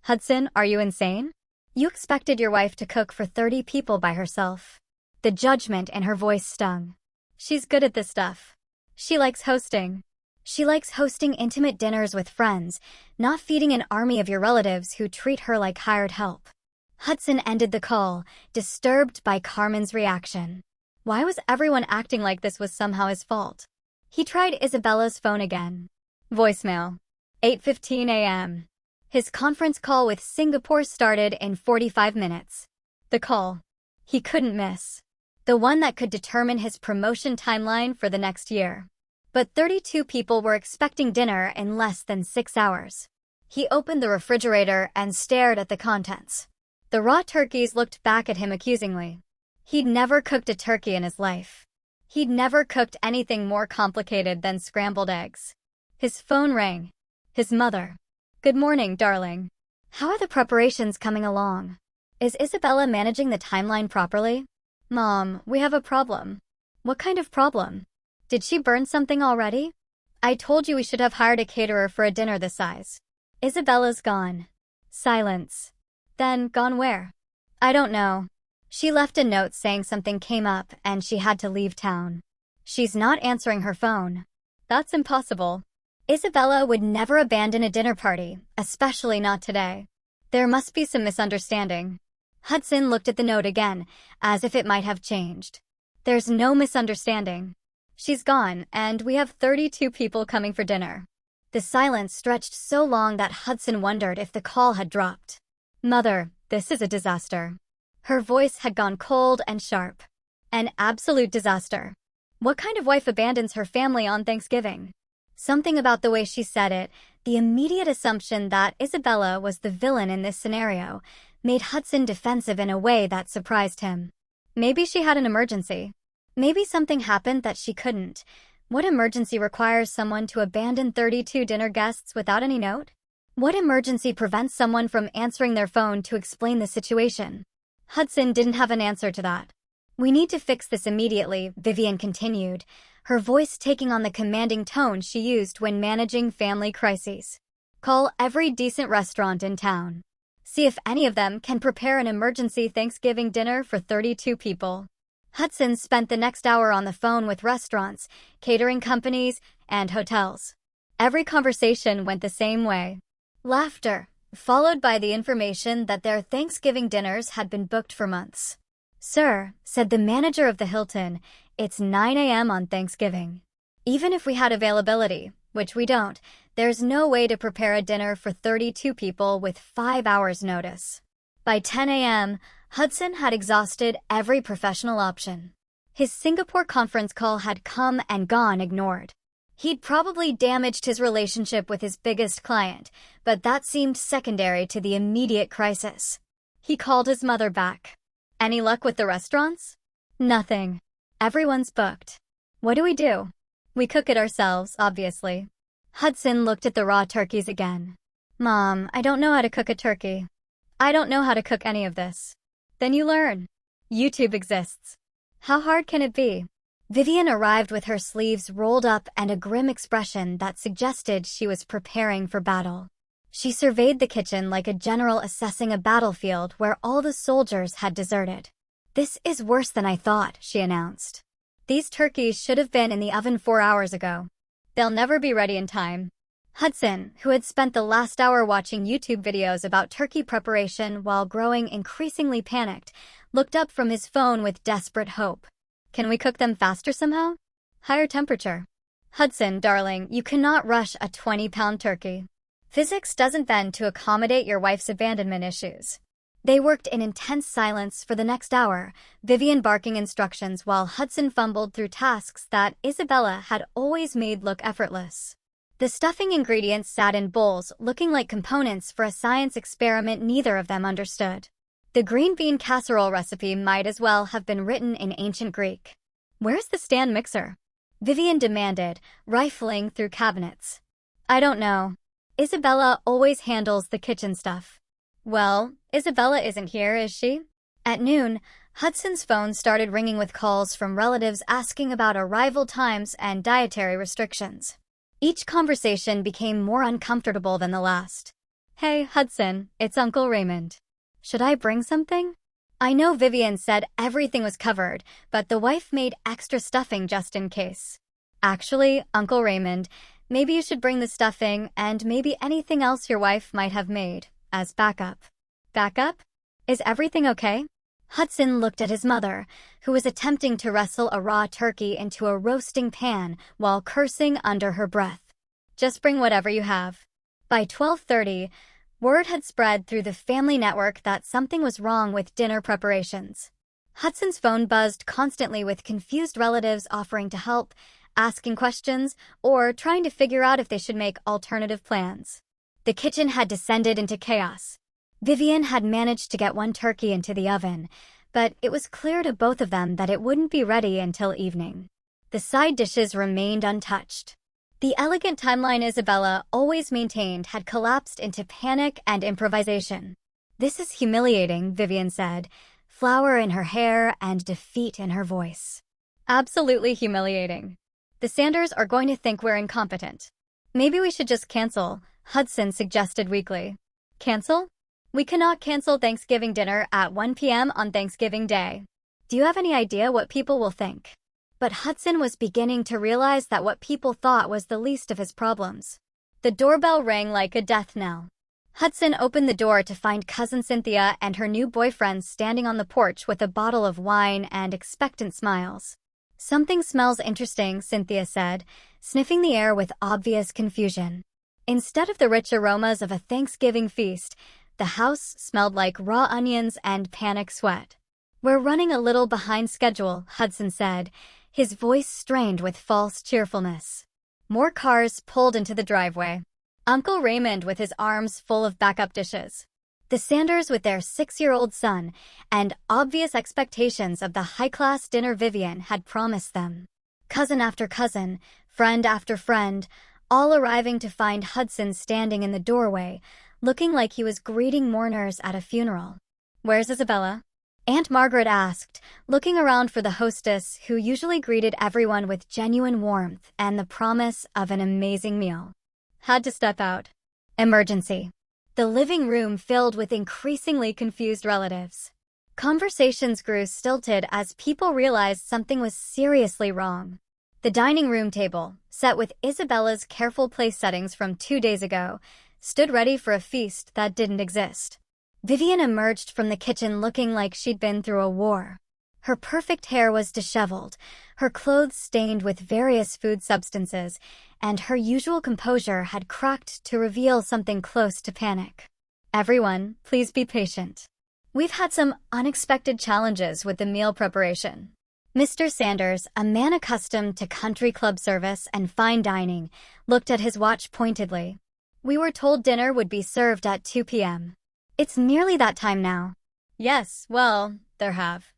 Hudson, are you insane? You expected your wife to cook for 30 people by herself. The judgment in her voice stung. She's good at this stuff. She likes hosting. She likes hosting intimate dinners with friends, not feeding an army of your relatives who treat her like hired help. Hudson ended the call, disturbed by Carmen's reaction. Why was everyone acting like this was somehow his fault? He tried Isabella's phone again. Voicemail. 8:15 a.m. His conference call with Singapore started in 45 minutes. The call. He couldn't miss. The one that could determine his promotion timeline for the next year. But 32 people were expecting dinner in less than 6 hours. He opened the refrigerator and stared at the contents. The raw turkeys looked back at him accusingly. He'd never cooked a turkey in his life. He'd never cooked anything more complicated than scrambled eggs. His phone rang. His mother. Good morning, darling. How are the preparations coming along? Is Isabella managing the timeline properly? Mom, we have a problem. What kind of problem? Did she burn something already? I told you we should have hired a caterer for a dinner this size. Isabella's gone. Silence. Then, gone where? I don't know. She left a note saying something came up and she had to leave town. She's not answering her phone. That's impossible. Isabella would never abandon a dinner party, especially not today. There must be some misunderstanding. Hudson looked at the note again, as if it might have changed. There's no misunderstanding. She's gone, and we have 32 people coming for dinner. The silence stretched so long that Hudson wondered if the call had dropped. Mother, this is a disaster. Her voice had gone cold and sharp. An absolute disaster. What kind of wife abandons her family on Thanksgiving? Something about the way she said it, the immediate assumption that Isabella was the villain in this scenario, made Hudson defensive in a way that surprised him. Maybe she had an emergency. Maybe something happened that she couldn't. What emergency requires someone to abandon 32 dinner guests without any note? What emergency prevents someone from answering their phone to explain the situation? Hudson didn't have an answer to that. We need to fix this immediately, Vivian continued, her voice taking on the commanding tone she used when managing family crises. Call every decent restaurant in town. See if any of them can prepare an emergency Thanksgiving dinner for 32 people. Hudson spent the next hour on the phone with restaurants, catering companies, and hotels. Every conversation went the same way. Laughter, followed by the information that their Thanksgiving dinners had been booked for months. Sir, said the manager of the Hilton, it's 9 a.m. on Thanksgiving. Even if we had availability, which we don't, there's no way to prepare a dinner for 32 people with 5 hours' notice. By 10 a.m., Hudson had exhausted every professional option. His Singapore conference call had come and gone ignored. He'd probably damaged his relationship with his biggest client, but that seemed secondary to the immediate crisis. He called his mother back. Any luck with the restaurants? Nothing. Everyone's booked. What do? We cook it ourselves, obviously. Hudson looked at the raw turkeys again. Mom, I don't know how to cook a turkey. I don't know how to cook any of this. Then you learn. YouTube exists. How hard can it be? Vivian arrived with her sleeves rolled up and a grim expression that suggested she was preparing for battle. She surveyed the kitchen like a general assessing a battlefield where all the soldiers had deserted. This is worse than I thought, she announced. These turkeys should have been in the oven 4 hours ago. They'll never be ready in time. Hudson, who had spent the last hour watching YouTube videos about turkey preparation while growing increasingly panicked, looked up from his phone with desperate hope. Can we cook them faster somehow? Higher temperature. Hudson, darling, you cannot rush a 20-pound turkey. Physics doesn't bend to accommodate your wife's abandonment issues. They worked in intense silence for the next hour, Vivian barking instructions while Hudson fumbled through tasks that Isabella had always made look effortless. The stuffing ingredients sat in bowls, looking like components for a science experiment neither of them understood. The green bean casserole recipe might as well have been written in ancient Greek. Where's the stand mixer? Vivian demanded, rifling through cabinets. I don't know. Isabella always handles the kitchen stuff. Well, Isabella isn't here, is she? At noon, Hudson's phone started ringing with calls from relatives asking about arrival times and dietary restrictions. Each conversation became more uncomfortable than the last. Hey, Hudson, it's Uncle Raymond. Should I bring something? I know Vivian said everything was covered, but the wife made extra stuffing just in case. Actually, Uncle Raymond, maybe you should bring the stuffing and maybe anything else your wife might have made as backup. Backup? Is everything okay? Hudson looked at his mother, who was attempting to wrestle a raw turkey into a roasting pan while cursing under her breath. Just bring whatever you have. By 12:30, word had spread through the family network that something was wrong with dinner preparations. Hudson's phone buzzed constantly with confused relatives offering to help, asking questions, or trying to figure out if they should make alternative plans. The kitchen had descended into chaos. Vivian had managed to get one turkey into the oven, but it was clear to both of them that it wouldn't be ready until evening. The side dishes remained untouched. The elegant timeline Isabella always maintained had collapsed into panic and improvisation. This is humiliating, Vivian said, flour in her hair and defeat in her voice. Absolutely humiliating. The Sanders are going to think we're incompetent. Maybe we should just cancel, Hudson suggested weakly. Cancel? We cannot cancel Thanksgiving dinner at 1 p.m. on Thanksgiving Day. Do you have any idea what people will think? But Hudson was beginning to realize that what people thought was the least of his problems. The doorbell rang like a death knell. Hudson opened the door to find Cousin Cynthia and her new boyfriend standing on the porch with a bottle of wine and expectant smiles. Something smells interesting, Cynthia said, sniffing the air with obvious confusion. Instead of the rich aromas of a Thanksgiving feast, the house smelled like raw onions and panic sweat. We're running a little behind schedule, Hudson said, his voice strained with false cheerfulness. More cars pulled into the driveway. Uncle Raymond with his arms full of backup dishes. The Sanders with their 6-year-old son, and obvious expectations of the high-class dinner Vivian had promised them. Cousin after cousin, friend after friend, all arriving to find Hudson standing in the doorway, looking like he was greeting mourners at a funeral. Where's Isabella? Aunt Margaret asked, looking around for the hostess who usually greeted everyone with genuine warmth and the promise of an amazing meal. Had to step out. Emergency. The living room filled with increasingly confused relatives. Conversations grew stilted as people realized something was seriously wrong. The dining room table, set with Isabella's careful place settings from 2 days ago, stood ready for a feast that didn't exist. Vivian emerged from the kitchen looking like she'd been through a war. Her perfect hair was disheveled, her clothes stained with various food substances, and her usual composure had cracked to reveal something close to panic. Everyone, please be patient. We've had some unexpected challenges with the meal preparation. Mr. Sanders, a man accustomed to country club service and fine dining, looked at his watch pointedly. We were told dinner would be served at 2 p.m. It's nearly that time now. Yes, well, there have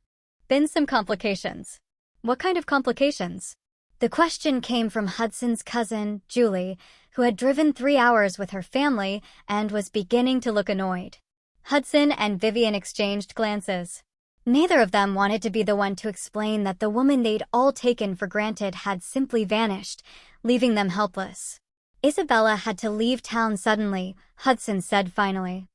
been some complications. What kind of complications? The question came from Hudson's cousin, Julie, who had driven 3 hours with her family and was beginning to look annoyed. Hudson and Vivian exchanged glances. Neither of them wanted to be the one to explain that the woman they'd all taken for granted had simply vanished, leaving them helpless. Isabella had to leave town suddenly, Hudson said finally.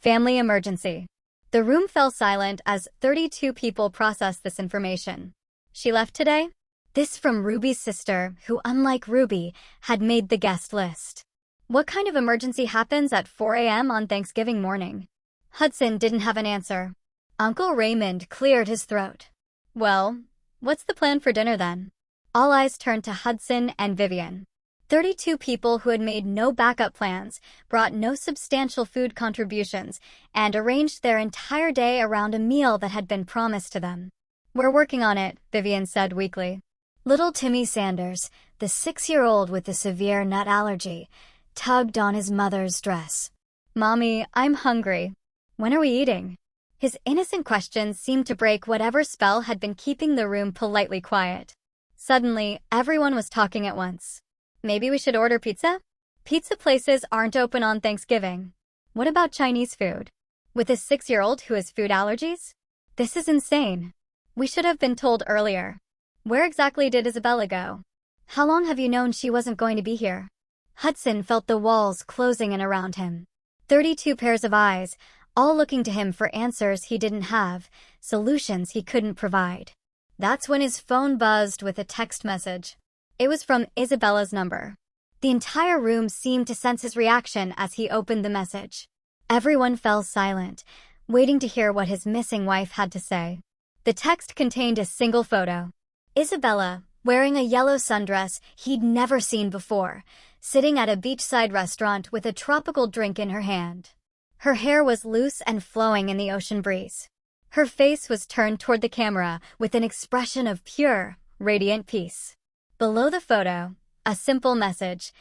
Family emergency. The room fell silent as 32 people processed this information. She left today? This from Ruby's sister, who, unlike Ruby, had made the guest list. What kind of emergency happens at 4 a.m. on Thanksgiving morning? Hudson didn't have an answer. Uncle Raymond cleared his throat. Well, What's the plan for dinner then? All eyes turned to Hudson and Vivian. 32 people who had made no backup plans, brought no substantial food contributions, and arranged their entire day around a meal that had been promised to them. We're working on it, Vivian said weakly. Little Timmy Sanders, the 6-year-old with the severe nut allergy, tugged on his mother's dress. Mommy, I'm hungry. When are we eating? His innocent questions seemed to break whatever spell had been keeping the room politely quiet. Suddenly, everyone was talking at once. Maybe we should order pizza? Pizza places aren't open on Thanksgiving. What about Chinese food? With a 6-year-old who has food allergies? This is insane. We should have been told earlier. Where exactly did Isabella go? How long have you known she wasn't going to be here? Hudson felt the walls closing in around him. 32 pairs of eyes, all looking to him for answers he didn't have, solutions he couldn't provide. That's when his phone buzzed with a text message. It was from Isabella's number. The entire room seemed to sense his reaction as he opened the message. Everyone fell silent, waiting to hear what his missing wife had to say. The text contained a single photo. Isabella, wearing a yellow sundress he'd never seen before, sitting at a beachside restaurant with a tropical drink in her hand. Her hair was loose and flowing in the ocean breeze. Her face was turned toward the camera with an expression of pure, radiant peace. Below the photo, a simple message: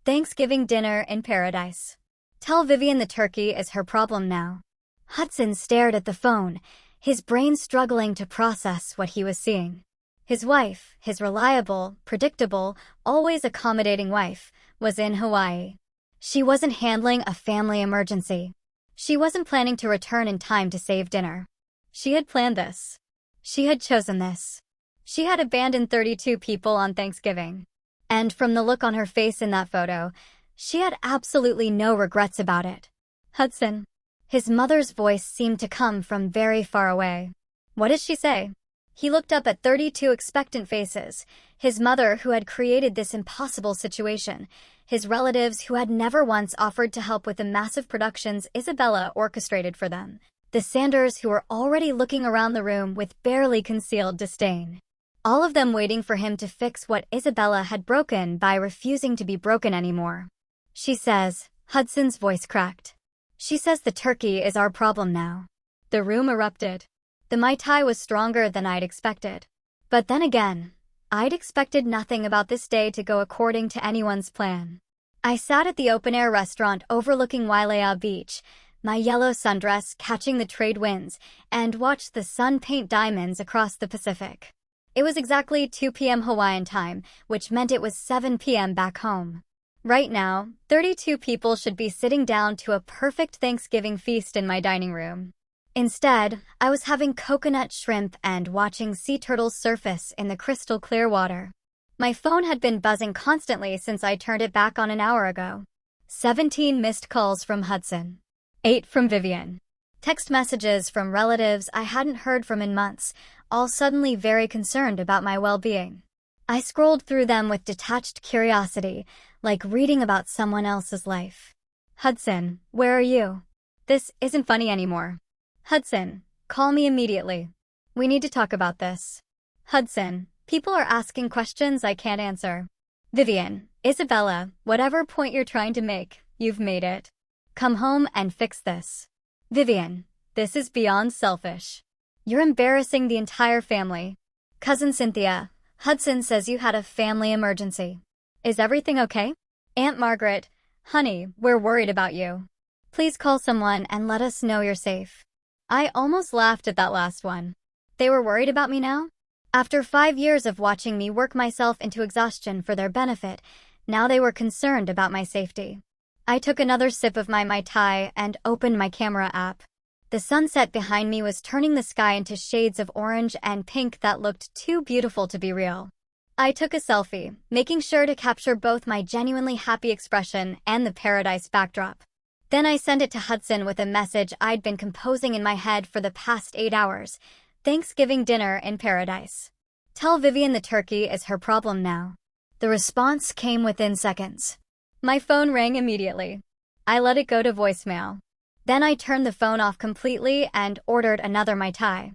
Thanksgiving dinner in paradise. Tell Vivian the turkey is her problem now. Hudson stared at the phone, his brain struggling to process what he was seeing. His wife, his reliable, predictable, always accommodating wife, was in Hawaii. She wasn't handling a family emergency. She wasn't planning to return in time to save dinner. She had planned this. She had chosen this. She had abandoned 32 people on Thanksgiving. And from the look on her face in that photo, she had absolutely no regrets about it. Hudson. His mother's voice seemed to come from very far away. What did she say? He looked up at 32 expectant faces, his mother who had created this impossible situation, his relatives who had never once offered to help with the massive productions Isabella orchestrated for them, the Sanders who were already looking around the room with barely concealed disdain. All of them waiting for him to fix what Isabella had broken by refusing to be broken anymore. She says, Hudson's voice cracked. She says the turkey is our problem now. The room erupted. The Mai Tai was stronger than I'd expected. But then again, I'd expected nothing about this day to go according to anyone's plan. I sat at the open-air restaurant overlooking Wailea Beach, my yellow sundress catching the trade winds, and watched the sun paint diamonds across the Pacific. It was exactly 2 p.m. Hawaiian time, which meant it was 7 p.m. back home. Right now, 32 people should be sitting down to a perfect Thanksgiving feast in my dining room. Instead, I was having coconut shrimp and watching sea turtles surface in the crystal clear water. My phone had been buzzing constantly since I turned it back on an hour ago. 17 missed calls from Hudson. 8 from Vivian. Text messages from relatives I hadn't heard from in months, all suddenly very concerned about my well-being. I scrolled through them with detached curiosity, like reading about someone else's life. Hudson, where are you? This isn't funny anymore. Hudson, call me immediately. We need to talk about this. Hudson, people are asking questions I can't answer. Vivian, Isabella, whatever point you're trying to make, you've made it. Come home and fix this. Vivian, this is beyond selfish. You're embarrassing the entire family. Cousin Cynthia, Hudson says you had a family emergency. Is everything okay? Aunt Margaret, honey, we're worried about you. Please call someone and let us know you're safe. I almost laughed at that last one. They were worried about me now? After 5 years of watching me work myself into exhaustion for their benefit, now they were concerned about my safety. I took another sip of my Mai Tai and opened my camera app. The sunset behind me was turning the sky into shades of orange and pink that looked too beautiful to be real. I took a selfie, making sure to capture both my genuinely happy expression and the paradise backdrop. Then I sent it to Hudson with a message I'd been composing in my head for the past 8 hours. Thanksgiving dinner in paradise. Tell Vivian the turkey is her problem now. The response came within seconds. My phone rang immediately. I let it go to voicemail. Then I turned the phone off completely and ordered another Mai Tai.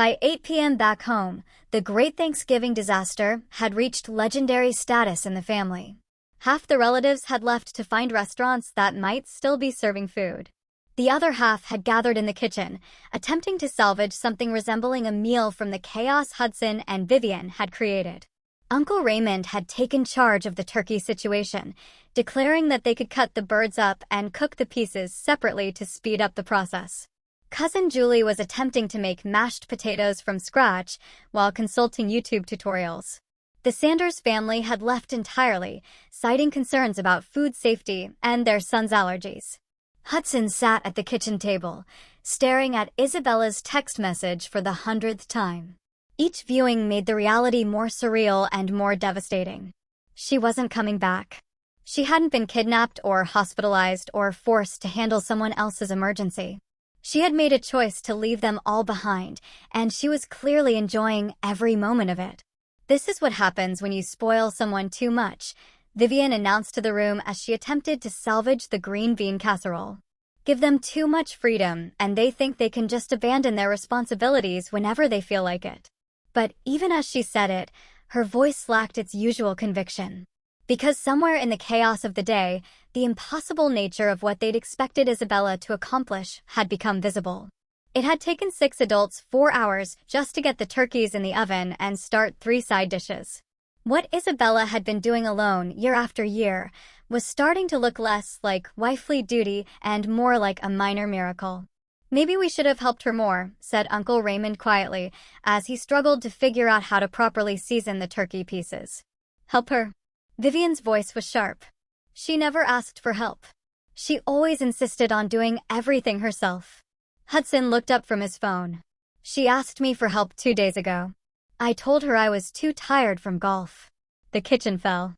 By 8 p.m. back home, the Great Thanksgiving disaster had reached legendary status in the family. Half the relatives had left to find restaurants that might still be serving food. The other half had gathered in the kitchen, attempting to salvage something resembling a meal from the chaos Hudson and Vivian had created. Uncle Raymond had taken charge of the turkey situation, declaring that they could cut the birds up and cook the pieces separately to speed up the process. Cousin Julie was attempting to make mashed potatoes from scratch while consulting YouTube tutorials. The Sanders family had left entirely, citing concerns about food safety and their son's allergies. Hudson sat at the kitchen table, staring at Isabella's text message for the 100th time. Each viewing made the reality more surreal and more devastating. She wasn't coming back. She hadn't been kidnapped or hospitalized or forced to handle someone else's emergency. She had made a choice to leave them all behind, and she was clearly enjoying every moment of it. "This is what happens when you spoil someone too much," Vivian announced to the room as she attempted to salvage the green bean casserole. "Give them too much freedom, and they think they can just abandon their responsibilities whenever they feel like it." But even as she said it, her voice lacked its usual conviction. Because somewhere in the chaos of the day, the impossible nature of what they'd expected Isabella to accomplish had become visible. It had taken 6 adults 4 hours just to get the turkeys in the oven and start 3 side dishes. What Isabella had been doing alone year after year was starting to look less like wifely duty and more like a minor miracle. "Maybe we should have helped her more," said Uncle Raymond quietly, as he struggled to figure out how to properly season the turkey pieces. "Help her?" Vivian's voice was sharp. She never asked for help. She always insisted on doing everything herself. Hudson looked up from his phone. "She asked me for help 2 days ago. I told her I was too tired from golf." The kitchen fell,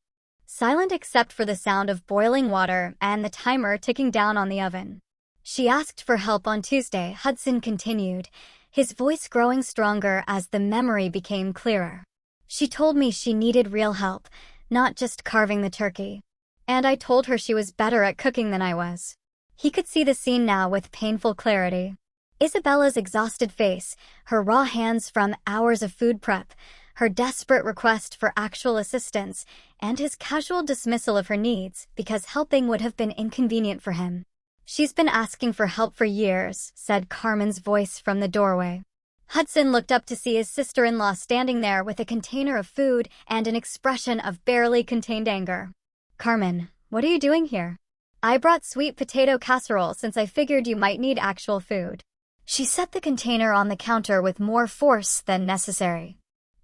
silent except for the sound of boiling water and the timer ticking down on the oven. "She asked for help on Tuesday," Hudson continued, his voice growing stronger as the memory became clearer. "She told me she needed real help, not just carving the turkey. And I told her she was better at cooking than I was." He could see the scene now with painful clarity. Isabella's exhausted face, her raw hands from hours of food prep, her desperate request for actual assistance, and his casual dismissal of her needs because helping would have been inconvenient for him. "She's been asking for help for years," said Carmen's voice from the doorway. Hudson looked up to see his sister-in-law standing there with a container of food and an expression of barely contained anger. "Carmen, what are you doing here?" "I brought sweet potato casserole since I figured you might need actual food." She set the container on the counter with more force than necessary.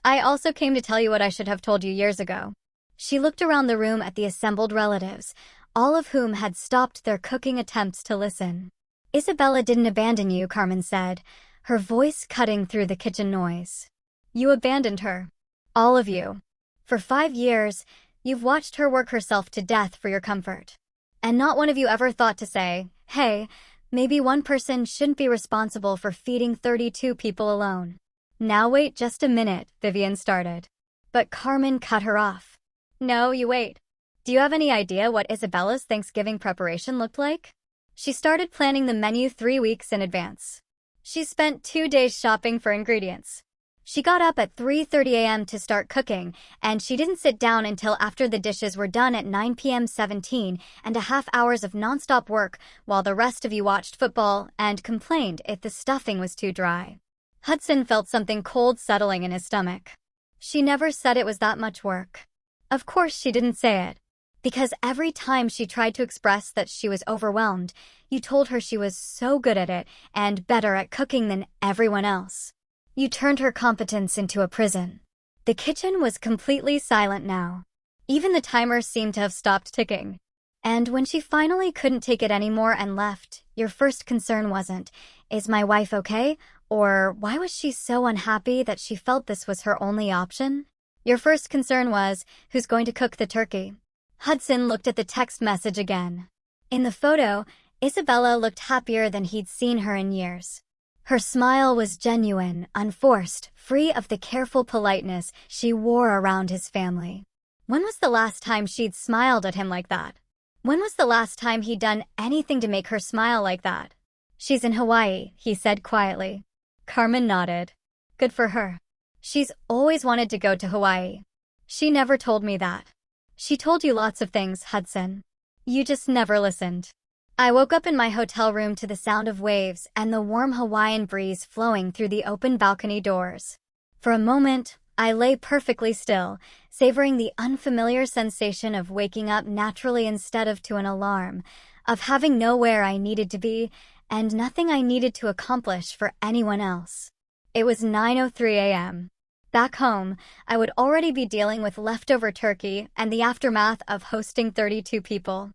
"I also came to tell you what I should have told you years ago." She looked around the room at the assembled relatives, all of whom had stopped their cooking attempts to listen. "Isabella didn't abandon you," Carmen said, her voice cutting through the kitchen noise. "You abandoned her. All of you. For 5 years, you've watched her work herself to death for your comfort. And not one of you ever thought to say, hey, maybe one person shouldn't be responsible for feeding 32 people alone." "Now wait just a minute," Vivian started. But Carmen cut her off. "No, you wait. Do you have any idea what Isabella's Thanksgiving preparation looked like?" She started planning the menu 3 weeks in advance. She spent 2 days shopping for ingredients. She got up at 3:30 a.m. to start cooking, and she didn't sit down until after the dishes were done at 9 p.m. 17.5 hours of nonstop work while the rest of you watched football and complained if the stuffing was too dry. Hudson felt something cold settling in his stomach. She never said it was that much work. Of course she didn't say it. Because every time she tried to express that she was overwhelmed, you told her she was so good at it and better at cooking than everyone else. You turned her competence into a prison. The kitchen was completely silent now. Even the timer seemed to have stopped ticking. And when she finally couldn't take it anymore and left, your first concern wasn't, "Is my wife okay?" or "Why was she so unhappy that she felt this was her only option?" Your first concern was, "Who's going to cook the turkey?" Hudson looked at the text message again. In the photo, Isabella looked happier than he'd seen her in years. Her smile was genuine, unforced, free of the careful politeness she wore around his family. When was the last time she'd smiled at him like that? When was the last time he'd done anything to make her smile like that? "She's in Hawaii," he said quietly. Carmen nodded. Good for her. She's always wanted to go to Hawaii. She never told me that. She told you lots of things, Hudson. You just never listened. I woke up in my hotel room to the sound of waves and the warm Hawaiian breeze flowing through the open balcony doors. For a moment, I lay perfectly still, savoring the unfamiliar sensation of waking up naturally instead of to an alarm, of having nowhere I needed to be, and nothing I needed to accomplish for anyone else. It was 9:03 a.m. Back home, I would already be dealing with leftover turkey and the aftermath of hosting 32 people.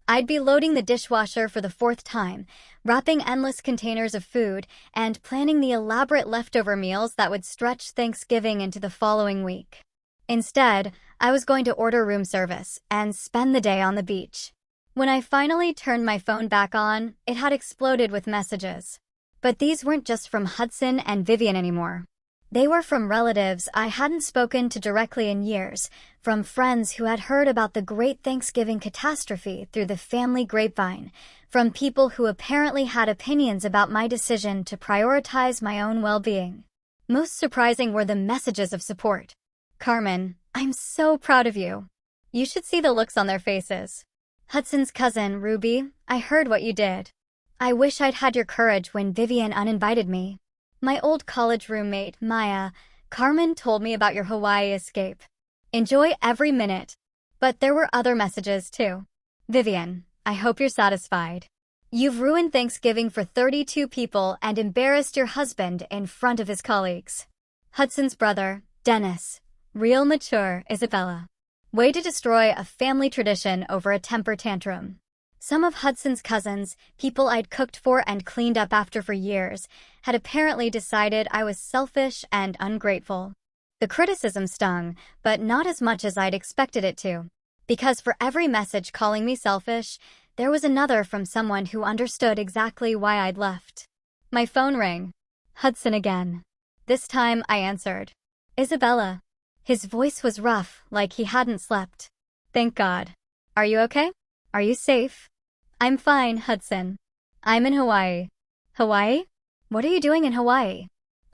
I'd be loading the dishwasher for the fourth time, wrapping endless containers of food, and planning the elaborate leftover meals that would stretch Thanksgiving into the following week. Instead, I was going to order room service and spend the day on the beach. When I finally turned my phone back on, it had exploded with messages. But these weren't just from Hudson and Vivian anymore. They were from relatives I hadn't spoken to directly in years, from friends who had heard about the great Thanksgiving catastrophe through the family grapevine, from people who apparently had opinions about my decision to prioritize my own well-being. Most surprising were the messages of support. Carmen, I'm so proud of you. You should see the looks on their faces. Hudson's cousin, Ruby, I heard what you did. I wish I'd had your courage when Vivian uninvited me. My old college roommate, Maya, Carmen told me about your Hawaii escape. Enjoy every minute. But there were other messages, too. Vivian, I hope you're satisfied. You've ruined Thanksgiving for 32 people and embarrassed your husband in front of his colleagues. Hudson's brother, Dennis. Real mature, Isabella. Way to destroy a family tradition over a temper tantrum. Some of Hudson's cousins, people I'd cooked for and cleaned up after for years, had apparently decided I was selfish and ungrateful. The criticism stung, but not as much as I'd expected it to. Because for every message calling me selfish, there was another from someone who understood exactly why I'd left. My phone rang. Hudson again. This time I answered. Isabella. His voice was rough, like he hadn't slept. Thank God. Are you okay? Are you safe? I'm fine, Hudson. I'm in Hawaii. Hawaii? What are you doing in Hawaii?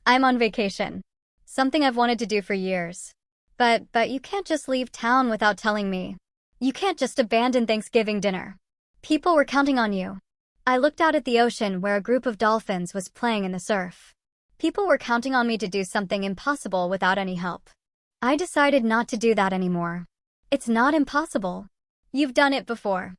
I'm on vacation. Something I've wanted to do for years. But you can't just leave town without telling me. You can't just abandon Thanksgiving dinner. People were counting on you. I looked out at the ocean where a group of dolphins was playing in the surf. People were counting on me to do something impossible without any help. I decided not to do that anymore. It's not impossible. You've done it before.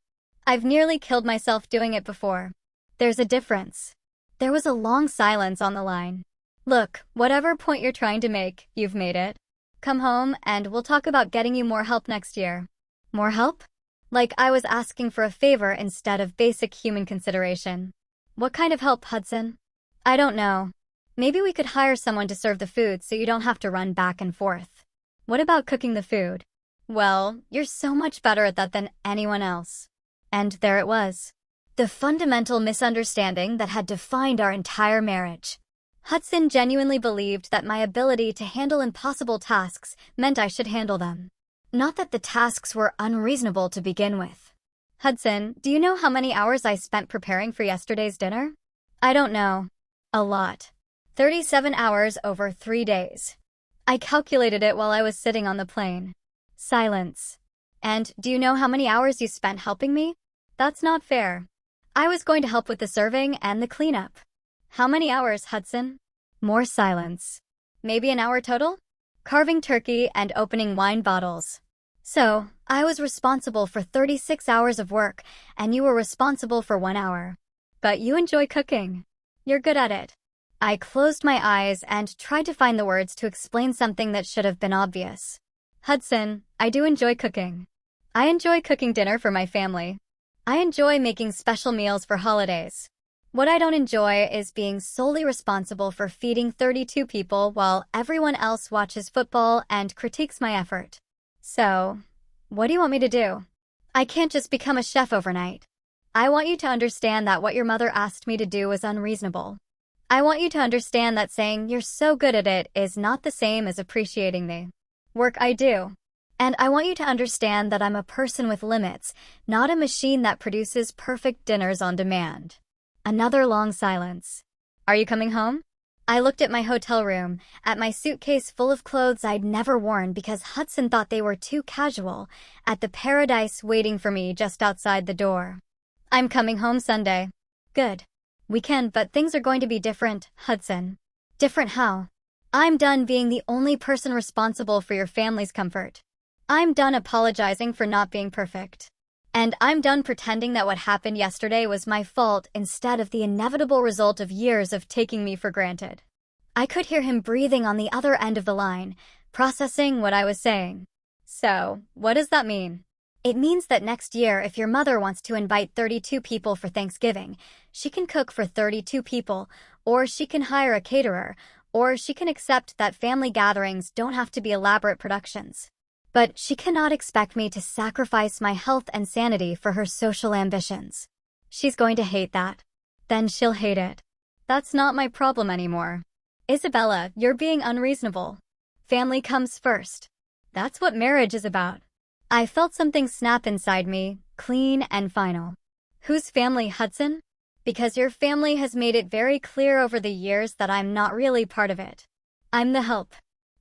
I've nearly killed myself doing it before. There's a difference. There was a long silence on the line. Look, whatever point you're trying to make, you've made it. Come home and we'll talk about getting you more help next year. More help? Like I was asking for a favor instead of basic human consideration. What kind of help, Hudson? I don't know. Maybe we could hire someone to serve the food so you don't have to run back and forth. What about cooking the food? Well, you're so much better at that than anyone else. And there it was. The fundamental misunderstanding that had defined our entire marriage. Hudson genuinely believed that my ability to handle impossible tasks meant I should handle them. Not that the tasks were unreasonable to begin with. Hudson, do you know how many hours I spent preparing for yesterday's dinner? I don't know. A lot. 37 hours over 3 days. I calculated it while I was sitting on the plane. Silence. And do you know how many hours you spent helping me? That's not fair. I was going to help with the serving and the cleanup. How many hours, Hudson? More silence. Maybe an hour total? Carving turkey and opening wine bottles. So, I was responsible for 36 hours of work, and you were responsible for 1 hour. But you enjoy cooking. You're good at it. I closed my eyes and tried to find the words to explain something that should have been obvious. Hudson, I do enjoy cooking. I enjoy cooking dinner for my family. I enjoy making special meals for holidays. What I don't enjoy is being solely responsible for feeding 32 people while everyone else watches football and critiques my effort. So, what do you want me to do? I can't just become a chef overnight. I want you to understand that what your mother asked me to do was unreasonable. I want you to understand that saying you're so good at it is not the same as appreciating the work I do. And I want you to understand that I'm a person with limits, not a machine that produces perfect dinners on demand. Another long silence. Are you coming home? I looked at my hotel room, at my suitcase full of clothes I'd never worn because Hudson thought they were too casual, at the paradise waiting for me just outside the door. I'm coming home Sunday. Good. We can, but things are going to be different, Hudson. Different how? I'm done being the only person responsible for your family's comfort. I'm done apologizing for not being perfect. And I'm done pretending that what happened yesterday was my fault instead of the inevitable result of years of taking me for granted. I could hear him breathing on the other end of the line, processing what I was saying. So, what does that mean? It means that next year, if your mother wants to invite 32 people for Thanksgiving, she can cook for 32 people, or she can hire a caterer, or she can accept that family gatherings don't have to be elaborate productions. But she cannot expect me to sacrifice my health and sanity for her social ambitions. She's going to hate that. Then she'll hate it. That's not my problem anymore. Isabella, you're being unreasonable. Family comes first. That's what marriage is about. I felt something snap inside me, clean and final. Whose family, Hudson? Because your family has made it very clear over the years that I'm not really part of it. I'm the help.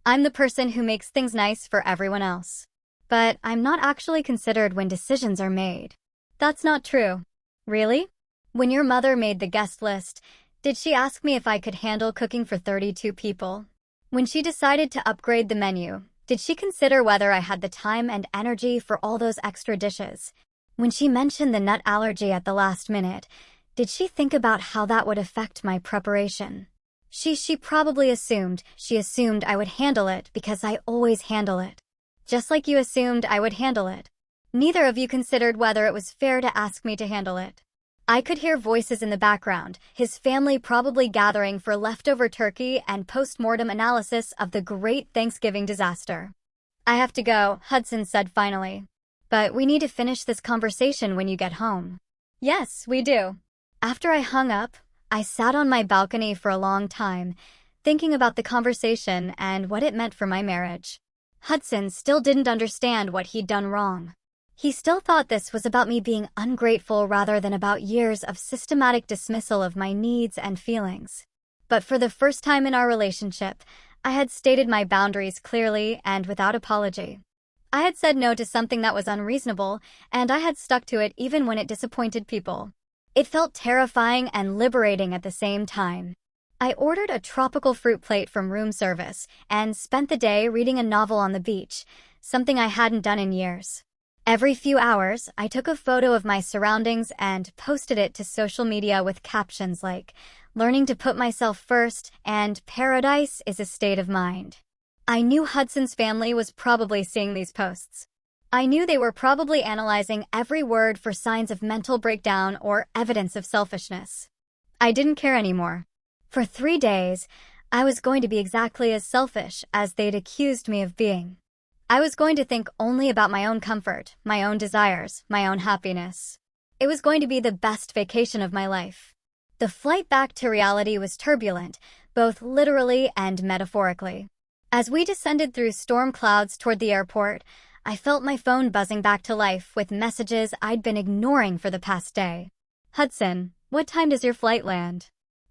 I'm the person who makes things nice for everyone else. But I'm not actually considered when decisions are made. That's not true. Really? When your mother made the guest list, did she ask me if I could handle cooking for 32 people? When she decided to upgrade the menu, did she consider whether I had the time and energy for all those extra dishes? When she mentioned the nut allergy at the last minute, did she think about how that would affect my preparation? She probably assumed I would handle it because I always handle it. Just like you assumed I would handle it. Neither of you considered whether it was fair to ask me to handle it. I could hear voices in the background, his family probably gathering for leftover turkey and post-mortem analysis of the great Thanksgiving disaster. I have to go, Hudson said finally. But we need to finish this conversation when you get home. Yes, we do. After I hung up, I sat on my balcony for a long time, thinking about the conversation and what it meant for my marriage. Hudson still didn't understand what he'd done wrong. He still thought this was about me being ungrateful rather than about years of systematic dismissal of my needs and feelings. But for the first time in our relationship, I had stated my boundaries clearly and without apology. I had said no to something that was unreasonable, and I had stuck to it even when it disappointed people. It felt terrifying and liberating at the same time. I ordered a tropical fruit plate from room service and spent the day reading a novel on the beach, something I hadn't done in years. Every few hours, I took a photo of my surroundings and posted it to social media with captions like, "Learning to put myself first," and "Paradise is a state of mind." I knew Hudson's family was probably seeing these posts. I knew they were probably analyzing every word for signs of mental breakdown or evidence of selfishness. I didn't care anymore. For 3 days, I was going to be exactly as selfish as they'd accused me of being. I was going to think only about my own comfort, my own desires, my own happiness. It was going to be the best vacation of my life. The flight back to reality was turbulent, both literally and metaphorically. As we descended through storm clouds toward the airport, I felt my phone buzzing back to life with messages I'd been ignoring for the past day. Hudson, what time does your flight land?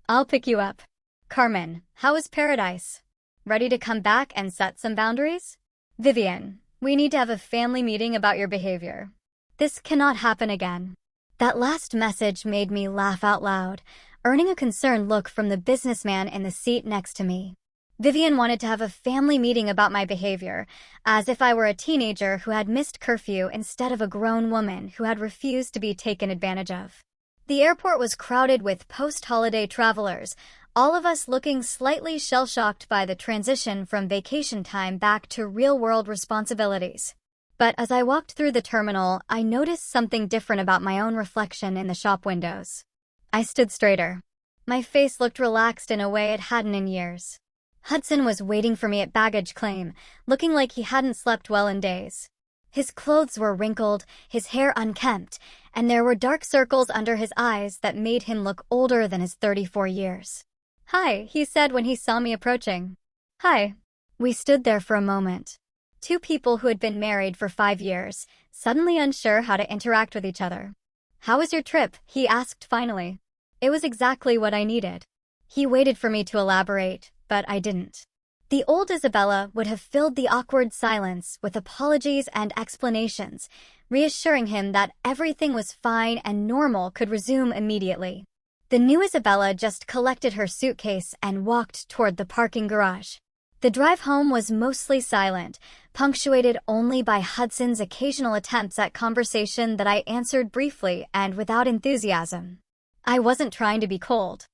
I'll pick you up. Carmen, how is Paradise? Ready to come back and set some boundaries? Vivian, we need to have a family meeting about your behavior. This cannot happen again. That last message made me laugh out loud, earning a concerned look from the businessman in the seat next to me. Vivian wanted to have a family meeting about my behavior, as if I were a teenager who had missed curfew instead of a grown woman who had refused to be taken advantage of. The airport was crowded with post-holiday travelers, all of us looking slightly shell-shocked by the transition from vacation time back to real-world responsibilities. But as I walked through the terminal, I noticed something different about my own reflection in the shop windows. I stood straighter. My face looked relaxed in a way it hadn't in years. Hudson was waiting for me at baggage claim, looking like he hadn't slept well in days. His clothes were wrinkled, his hair unkempt, and there were dark circles under his eyes that made him look older than his 34 years. "Hi," he said when he saw me approaching. "Hi." We stood there for a moment. Two people who had been married for 5 years, suddenly unsure how to interact with each other. "How was your trip?" he asked finally. It was exactly what I needed. He waited for me to elaborate, but I didn't. The old Isabella would have filled the awkward silence with apologies and explanations, reassuring him that everything was fine and normal could resume immediately. The new Isabella just collected her suitcase and walked toward the parking garage. The drive home was mostly silent, punctuated only by Hudson's occasional attempts at conversation that I answered briefly and without enthusiasm. I wasn't trying to be cold.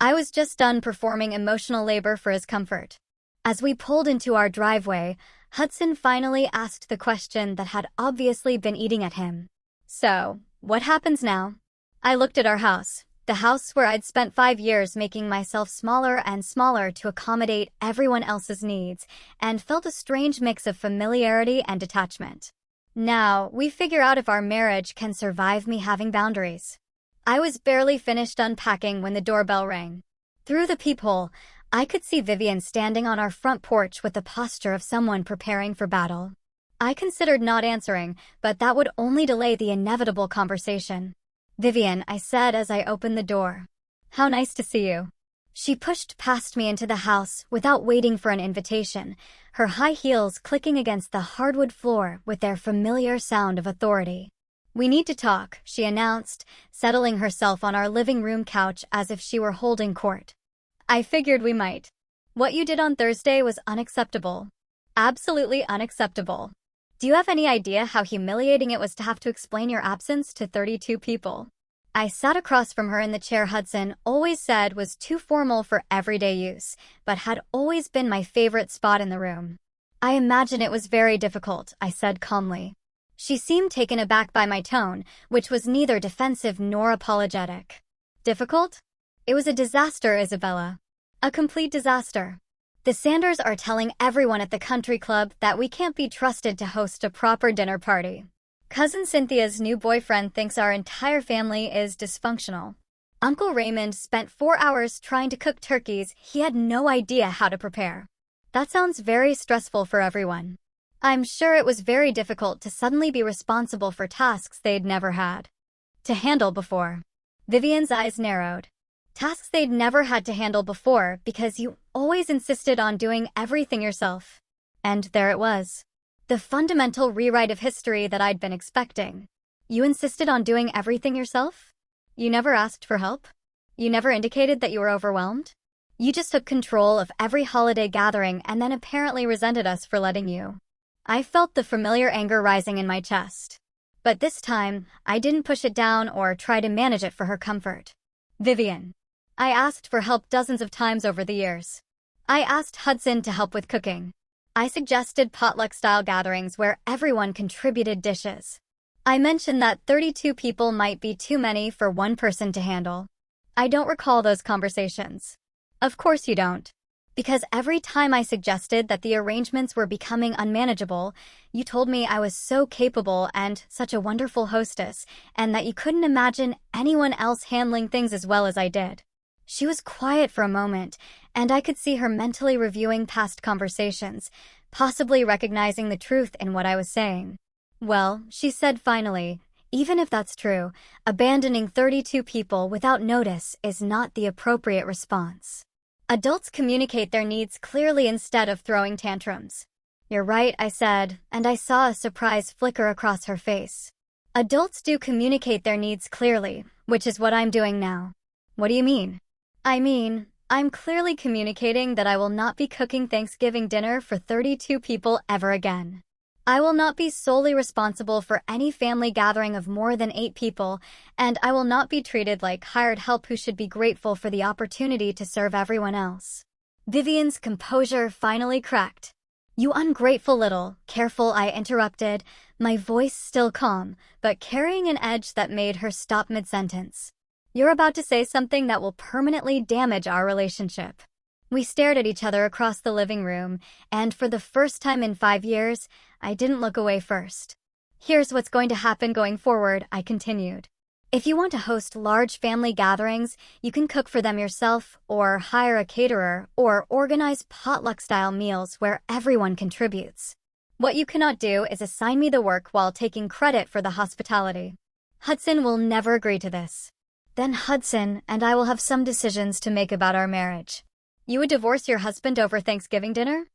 I was just done performing emotional labor for his comfort. As we pulled into our driveway, Hudson finally asked the question that had obviously been eating at him. So, what happens now? I looked at our house. The house where I'd spent 5 years making myself smaller and smaller to accommodate everyone else's needs, and felt a strange mix of familiarity and detachment. Now, we figure out if our marriage can survive me having boundaries. I was barely finished unpacking when the doorbell rang. Through the peephole, I could see Vivian standing on our front porch with the posture of someone preparing for battle. I considered not answering, but that would only delay the inevitable conversation. "Vivian," I said as I opened the door. "How nice to see you." She pushed past me into the house without waiting for an invitation, her high heels clicking against the hardwood floor with their familiar sound of authority. "We need to talk," she announced, settling herself on our living room couch as if she were holding court. "I figured we might. What you did on Thursday was unacceptable. Absolutely unacceptable. Do you have any idea how humiliating it was to have to explain your absence to 32 people? I sat across from her in the chair Hudson always said was too formal for everyday use, but had always been my favorite spot in the room. "I imagine it was very difficult," I said calmly. She seemed taken aback by my tone, which was neither defensive nor apologetic. "Difficult? It was a disaster, Isabella. A complete disaster. The Sanders are telling everyone at the country club that we can't be trusted to host a proper dinner party. Cousin Cynthia's new boyfriend thinks our entire family is dysfunctional. Uncle Raymond spent 4 hours trying to cook turkeys he had no idea how to prepare. That sounds very stressful for everyone. I'm sure it was very difficult to suddenly be responsible for tasks they'd never had to handle before." Vivian's eyes narrowed. "Tasks they'd never had to handle before because you always insisted on doing everything yourself." And there it was. The fundamental rewrite of history that I'd been expecting. You insisted on doing everything yourself? You never asked for help? You never indicated that you were overwhelmed? You just took control of every holiday gathering and then apparently resented us for letting you. I felt the familiar anger rising in my chest. But this time, I didn't push it down or try to manage it for her comfort. "Vivian, I asked for help dozens of times over the years. I asked Hudson to help with cooking. I suggested potluck-style gatherings where everyone contributed dishes. I mentioned that 32 people might be too many for one person to handle. I don't recall those conversations." "Of course you don't. Because every time I suggested that the arrangements were becoming unmanageable, you told me I was so capable and such a wonderful hostess, and that you couldn't imagine anyone else handling things as well as I did." She was quiet for a moment, and I could see her mentally reviewing past conversations, possibly recognizing the truth in what I was saying. "Well," she said finally, "even if that's true, abandoning 32 people without notice is not the appropriate response. Adults communicate their needs clearly instead of throwing tantrums." "You're right," I said, and I saw a surprise flicker across her face. "Adults do communicate their needs clearly, which is what I'm doing now." "What do you mean?" "I mean, I'm clearly communicating that I will not be cooking Thanksgiving dinner for 32 people ever again. I will not be solely responsible for any family gathering of more than 8 people, and I will not be treated like hired help who should be grateful for the opportunity to serve everyone else." Vivian's composure finally cracked. "You ungrateful little," careful I interrupted, my voice still calm, but carrying an edge that made her stop mid-sentence. "You're about to say something that will permanently damage our relationship." We stared at each other across the living room, and for the first time in 5 years, I didn't look away first. "Here's what's going to happen going forward," I continued. "If you want to host large family gatherings, you can cook for them yourself, or hire a caterer, or organize potluck-style meals where everyone contributes. What you cannot do is assign me the work while taking credit for the hospitality. Hudson will never agree to this." Then Hudson and I will have some decisions to make about our marriage. You would divorce your husband over Thanksgiving dinner?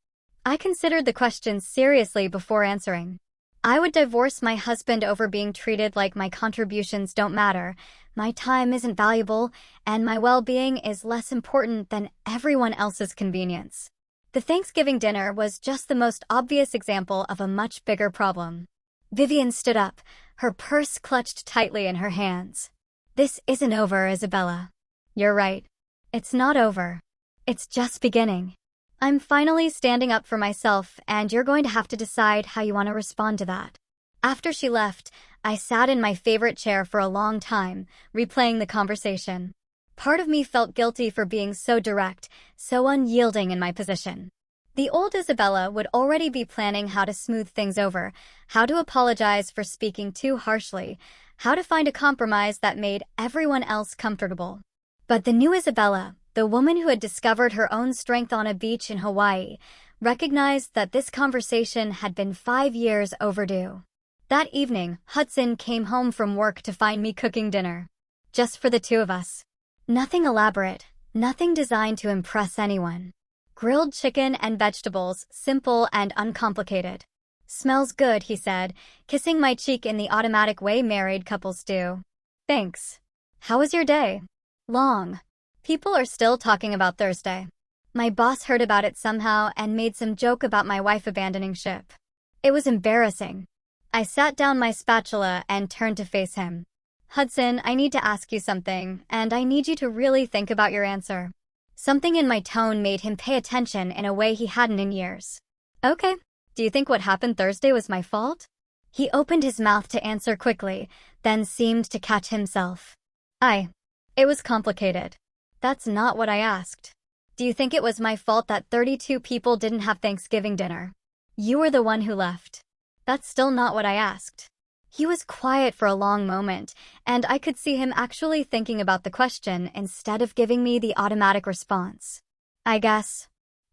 I considered the question seriously before answering. I would divorce my husband over being treated like my contributions don't matter, my time isn't valuable, and my well-being is less important than everyone else's convenience. The Thanksgiving dinner was just the most obvious example of a much bigger problem. Vivian stood up, her purse clutched tightly in her hands. This isn't over, Isabella. You're right. It's not over. It's just beginning. I'm finally standing up for myself, and you're going to have to decide how you want to respond to that. After she left, I sat in my favorite chair for a long time, replaying the conversation. Part of me felt guilty for being so direct, so unyielding in my position. The old Isabella would already be planning how to smooth things over, how to apologize for speaking too harshly, how to find a compromise that made everyone else comfortable. But the new Isabella, the woman who had discovered her own strength on a beach in Hawaii, recognized that this conversation had been 5 years overdue. That evening, Hudson came home from work to find me cooking dinner. Just for the two of us. Nothing elaborate, nothing designed to impress anyone. Grilled chicken and vegetables, simple and uncomplicated. Smells good, he said, kissing my cheek in the automatic way married couples do. Thanks. How was your day? Long. People are still talking about Thursday. My boss heard about it somehow and made some joke about my wife abandoning ship. It was embarrassing. I sat down my spatula and turned to face him. Hudson, I need to ask you something, and I need you to really think about your answer. Something in my tone made him pay attention in a way he hadn't in years. Okay. Do you think what happened Thursday was my fault? He opened his mouth to answer quickly, then seemed to catch himself. It was complicated. That's not what I asked. Do you think it was my fault that 32 people didn't have Thanksgiving dinner? You were the one who left. That's still not what I asked. He was quiet for a long moment, and I could see him actually thinking about the question instead of giving me the automatic response. I guess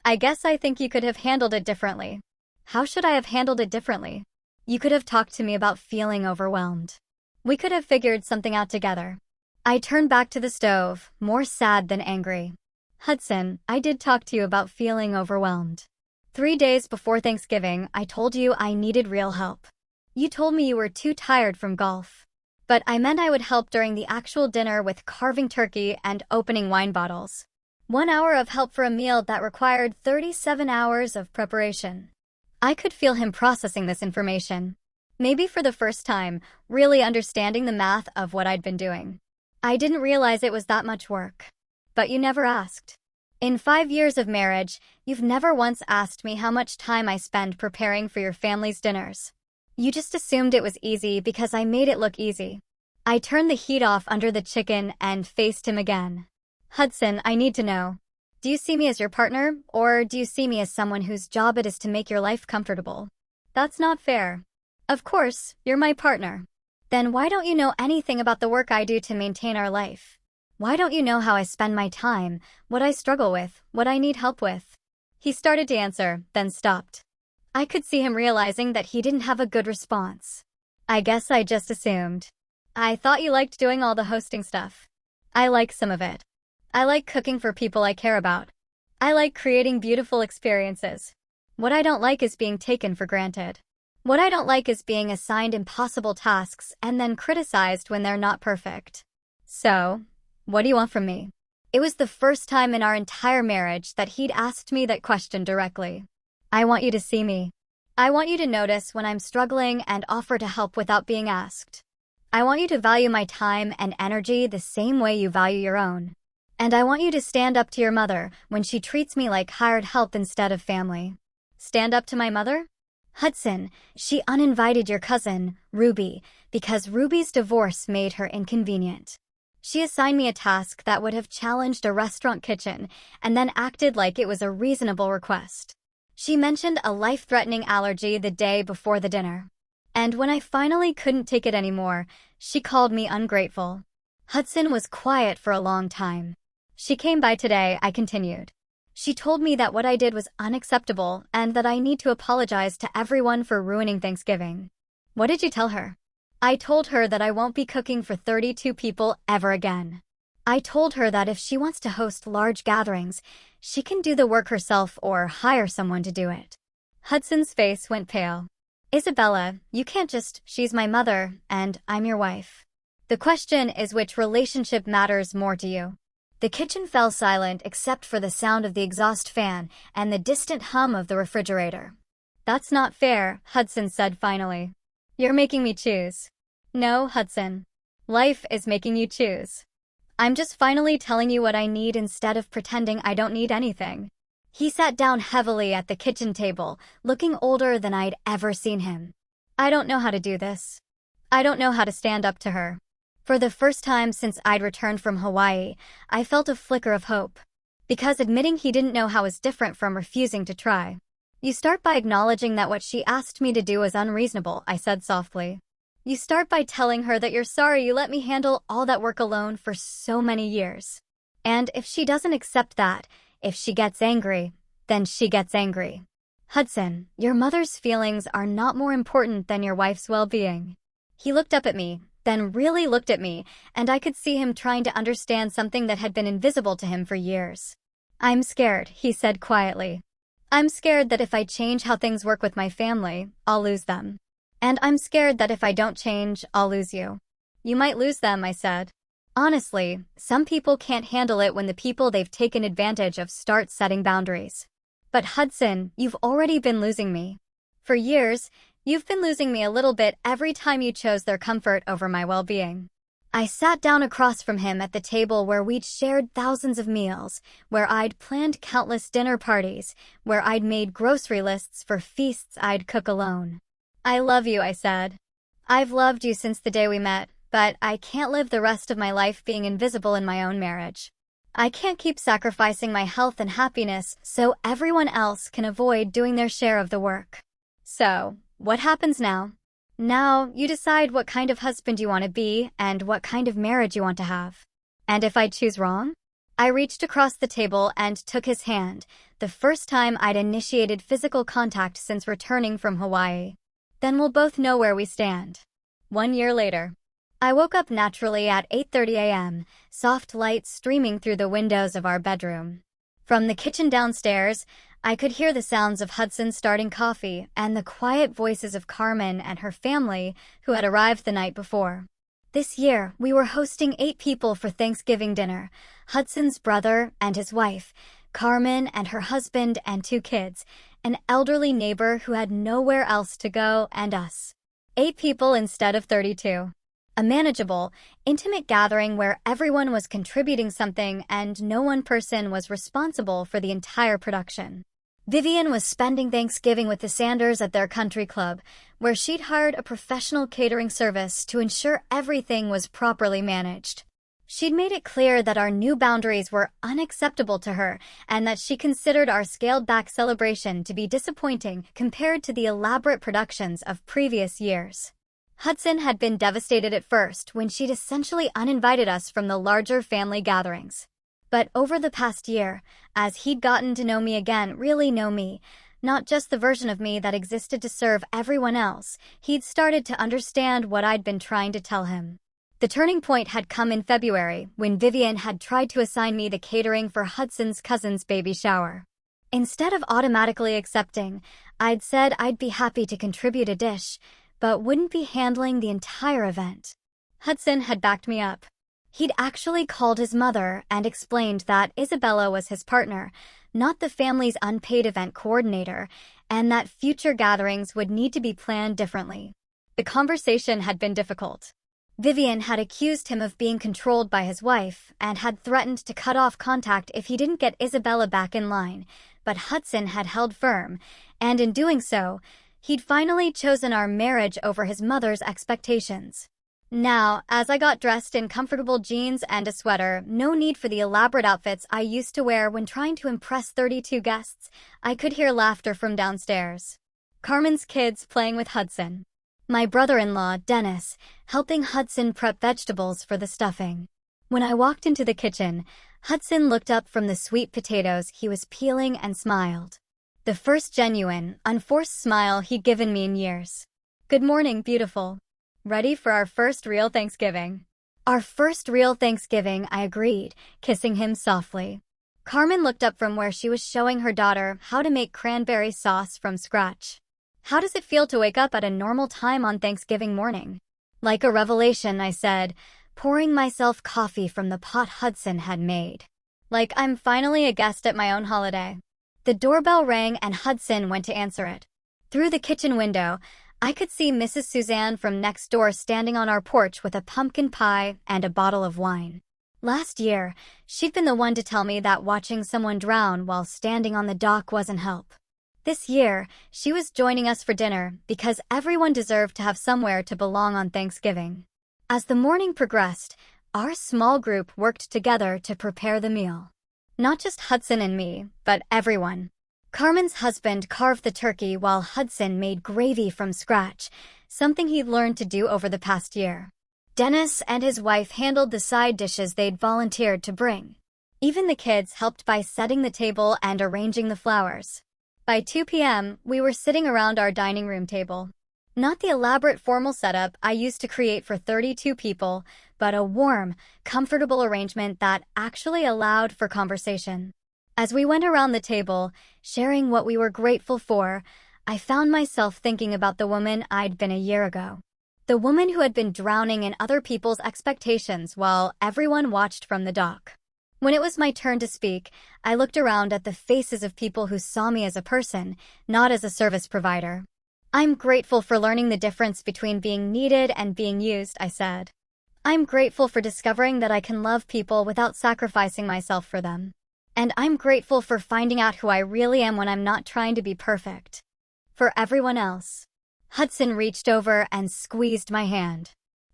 I think you could have handled it differently. How should I have handled it differently? You could have talked to me about feeling overwhelmed. We could have figured something out together. I turned back to the stove, more sad than angry. Hudson, I did talk to you about feeling overwhelmed. 3 days before Thanksgiving, I told you I needed real help. You told me you were too tired from golf. But I meant I would help during the actual dinner with carving turkey and opening wine bottles. 1 hour of help for a meal that required 37 hours of preparation. I could feel him processing this information. Maybe for the first time, really understanding the math of what I'd been doing. I didn't realize it was that much work. But you never asked. In 5 years of marriage, you've never once asked me how much time I spend preparing for your family's dinners. You just assumed it was easy because I made it look easy. I turned the heat off under the chicken and faced him again. Hudson, I need to know. Do you see me as your partner, or do you see me as someone whose job it is to make your life comfortable? That's not fair. Of course, you're my partner. Then why don't you know anything about the work I do to maintain our life? Why don't you know how I spend my time, what I struggle with, what I need help with? He started to answer, then stopped. I could see him realizing that he didn't have a good response. I guess I just assumed. I thought you liked doing all the hosting stuff. I like some of it. I like cooking for people I care about. I like creating beautiful experiences. What I don't like is being taken for granted. What I don't like is being assigned impossible tasks and then criticized when they're not perfect. So, what do you want from me? It was the first time in our entire marriage that he'd asked me that question directly. I want you to see me. I want you to notice when I'm struggling and offer to help without being asked. I want you to value my time and energy the same way you value your own. And I want you to stand up to your mother when she treats me like hired help instead of family. Stand up to my mother? Hudson, she uninvited your cousin, Ruby, because Ruby's divorce made her inconvenient. She assigned me a task that would have challenged a restaurant kitchen and then acted like it was a reasonable request. She mentioned a life-threatening allergy the day before the dinner. And when I finally couldn't take it anymore, she called me ungrateful. Hudson was quiet for a long time. She came by today, I continued. She told me that what I did was unacceptable and that I need to apologize to everyone for ruining Thanksgiving. What did you tell her? I told her that I won't be cooking for 32 people ever again. I told her that if she wants to host large gatherings, she can do the work herself or hire someone to do it. Hudson's face went pale. Isabella, you can't just, she's my mother, and I'm your wife. The question is which relationship matters more to you. The kitchen fell silent except for the sound of the exhaust fan and the distant hum of the refrigerator. That's not fair, Hudson said finally. You're making me choose. No, Hudson. Life is making you choose. I'm just finally telling you what I need instead of pretending I don't need anything. He sat down heavily at the kitchen table, looking older than I'd ever seen him. I don't know how to do this. I don't know how to stand up to her. For the first time since I'd returned from Hawaii, I felt a flicker of hope. Because admitting he didn't know how was different from refusing to try. You start by acknowledging that what she asked me to do was unreasonable, I said softly. You start by telling her that you're sorry you let me handle all that work alone for so many years. And if she doesn't accept that, if she gets angry, then she gets angry. Hudson, your mother's feelings are not more important than your wife's well-being. He looked up at me, then really looked at me, and I could see him trying to understand something that had been invisible to him for years. I'm scared, he said quietly. I'm scared that if I change how things work with my family, I'll lose them. And I'm scared that if I don't change, I'll lose you. You might lose them, I said. Honestly, some people can't handle it when the people they've taken advantage of start setting boundaries. But Hudson, you've already been losing me. For years, you've been losing me a little bit every time you chose their comfort over my well-being. I sat down across from him at the table where we'd shared thousands of meals, where I'd planned countless dinner parties, where I'd made grocery lists for feasts I'd cook alone. I love you, I said. I've loved you since the day we met, but I can't live the rest of my life being invisible in my own marriage. I can't keep sacrificing my health and happiness so everyone else can avoid doing their share of the work. So, what happens now? Now, you decide what kind of husband you want to be and what kind of marriage you want to have. And if I choose wrong? I reached across the table and took his hand, the first time I'd initiated physical contact since returning from Hawaii. Then we'll both know where we stand. 1 year later. I woke up naturally at 8:30 a.m., soft light streaming through the windows of our bedroom. From the kitchen downstairs, I could hear the sounds of Hudson starting coffee and the quiet voices of Carmen and her family who had arrived the night before. This year, we were hosting 8 people for Thanksgiving dinner, Hudson's brother and his wife, Carmen and her husband and 2 kids, an elderly neighbor who had nowhere else to go, and us. 8 people instead of 32. A manageable, intimate gathering where everyone was contributing something and no one person was responsible for the entire production. Vivian was spending Thanksgiving with the Sanders at their country club, where she'd hired a professional catering service to ensure everything was properly managed. She'd made it clear that our new boundaries were unacceptable to her and that she considered our scaled-back celebration to be disappointing compared to the elaborate productions of previous years. Hudson had been devastated at first when she'd essentially uninvited us from the larger family gatherings. But over the past year, as he'd gotten to know me again, really know me, not just the version of me that existed to serve everyone else, he'd started to understand what I'd been trying to tell him. The turning point had come in February when Vivian had tried to assign me the catering for Hudson's cousin's baby shower. Instead of automatically accepting, I'd said I'd be happy to contribute a dish, but wouldn't be handling the entire event. Hudson had backed me up. He'd actually called his mother and explained that Isabella was his partner, not the family's unpaid event coordinator, and that future gatherings would need to be planned differently. The conversation had been difficult. Vivian had accused him of being controlled by his wife and had threatened to cut off contact if he didn't get Isabella back in line, but Hudson had held firm, and in doing so, he'd finally chosen our marriage over his mother's expectations. Now, as I got dressed in comfortable jeans and a sweater, no need for the elaborate outfits I used to wear when trying to impress 32 guests, I could hear laughter from downstairs. Carmen's kids playing with Hudson. My brother-in-law, Dennis, helping Hudson prep vegetables for the stuffing. When I walked into the kitchen, Hudson looked up from the sweet potatoes he was peeling and smiled. The first genuine, unforced smile he'd given me in years. "Good morning, beautiful. Ready for our first real Thanksgiving?" Our first real Thanksgiving, I agreed, kissing him softly. Carmen looked up from where she was showing her daughter how to make cranberry sauce from scratch. How does it feel to wake up at a normal time on Thanksgiving morning? Like a revelation, I said, pouring myself coffee from the pot Hudson had made. Like I'm finally a guest at my own holiday. The doorbell rang and Hudson went to answer it. Through the kitchen window, I could see Mrs. Suzanne from next door standing on our porch with a pumpkin pie and a bottle of wine. Last year, she'd been the one to tell me that watching someone drown while standing on the dock wasn't help. This year, she was joining us for dinner because everyone deserved to have somewhere to belong on Thanksgiving. As the morning progressed, our small group worked together to prepare the meal. Not just Hudson and me, but everyone. Carmen's husband carved the turkey while Hudson made gravy from scratch, something he'd learned to do over the past year. Dennis and his wife handled the side dishes they'd volunteered to bring. Even the kids helped by setting the table and arranging the flowers. By 2 p.m., we were sitting around our dining room table. Not the elaborate formal setup I used to create for 32 people, but a warm, comfortable arrangement that actually allowed for conversation. As we went around the table, sharing what we were grateful for, I found myself thinking about the woman I'd been a year ago. The woman who had been drowning in other people's expectations while everyone watched from the dock. When it was my turn to speak, I looked around at the faces of people who saw me as a person, not as a service provider. I'm grateful for learning the difference between being needed and being used, I said. I'm grateful for discovering that I can love people without sacrificing myself for them. And I'm grateful for finding out who I really am when I'm not trying to be perfect. For everyone else. Hudson reached over and squeezed my hand.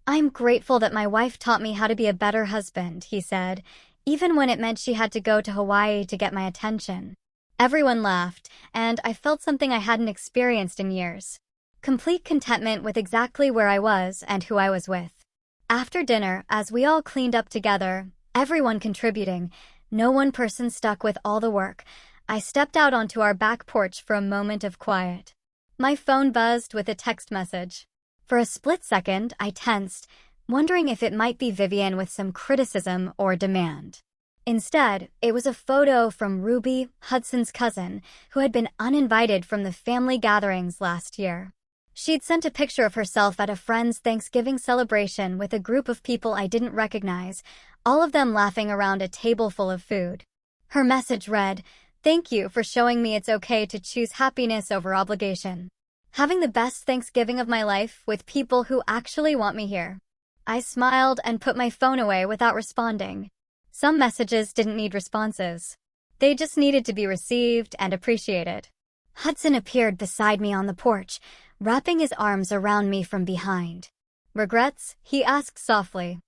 I'm grateful that my wife taught me how to be a better husband, he said, even when it meant she had to go to Hawaii to get my attention. Everyone laughed, and I felt something I hadn't experienced in years. Complete contentment with exactly where I was and who I was with. After dinner, as we all cleaned up together, everyone contributing, no one person stuck with all the work, I stepped out onto our back porch for a moment of quiet. My phone buzzed with a text message. For a split second, I tensed, wondering if it might be Vivian with some criticism or demand. Instead, it was a photo from Ruby, Hudson's cousin, who had been uninvited from the family gatherings last year. She'd sent a picture of herself at a friend's Thanksgiving celebration with a group of people I didn't recognize, all of them laughing around a table full of food. Her message read, "Thank you for showing me it's okay to choose happiness over obligation. Having the best Thanksgiving of my life with people who actually want me here." I smiled and put my phone away without responding. Some messages didn't need responses. They just needed to be received and appreciated. Hudson appeared beside me on the porch, wrapping his arms around me from behind. "Regrets?" he asked softly.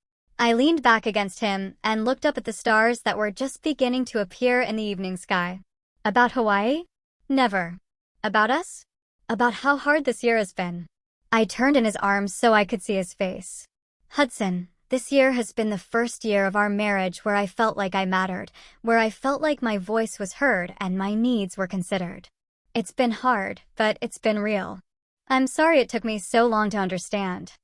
I leaned back against him and looked up at the stars that were just beginning to appear in the evening sky. About Hawaii? Never. About us? About how hard this year has been. I turned in his arms so I could see his face. "Hudson, this year has been the first year of our marriage where I felt like I mattered, where I felt like my voice was heard and my needs were considered. It's been hard, but it's been real. I'm sorry it took me so long to understand.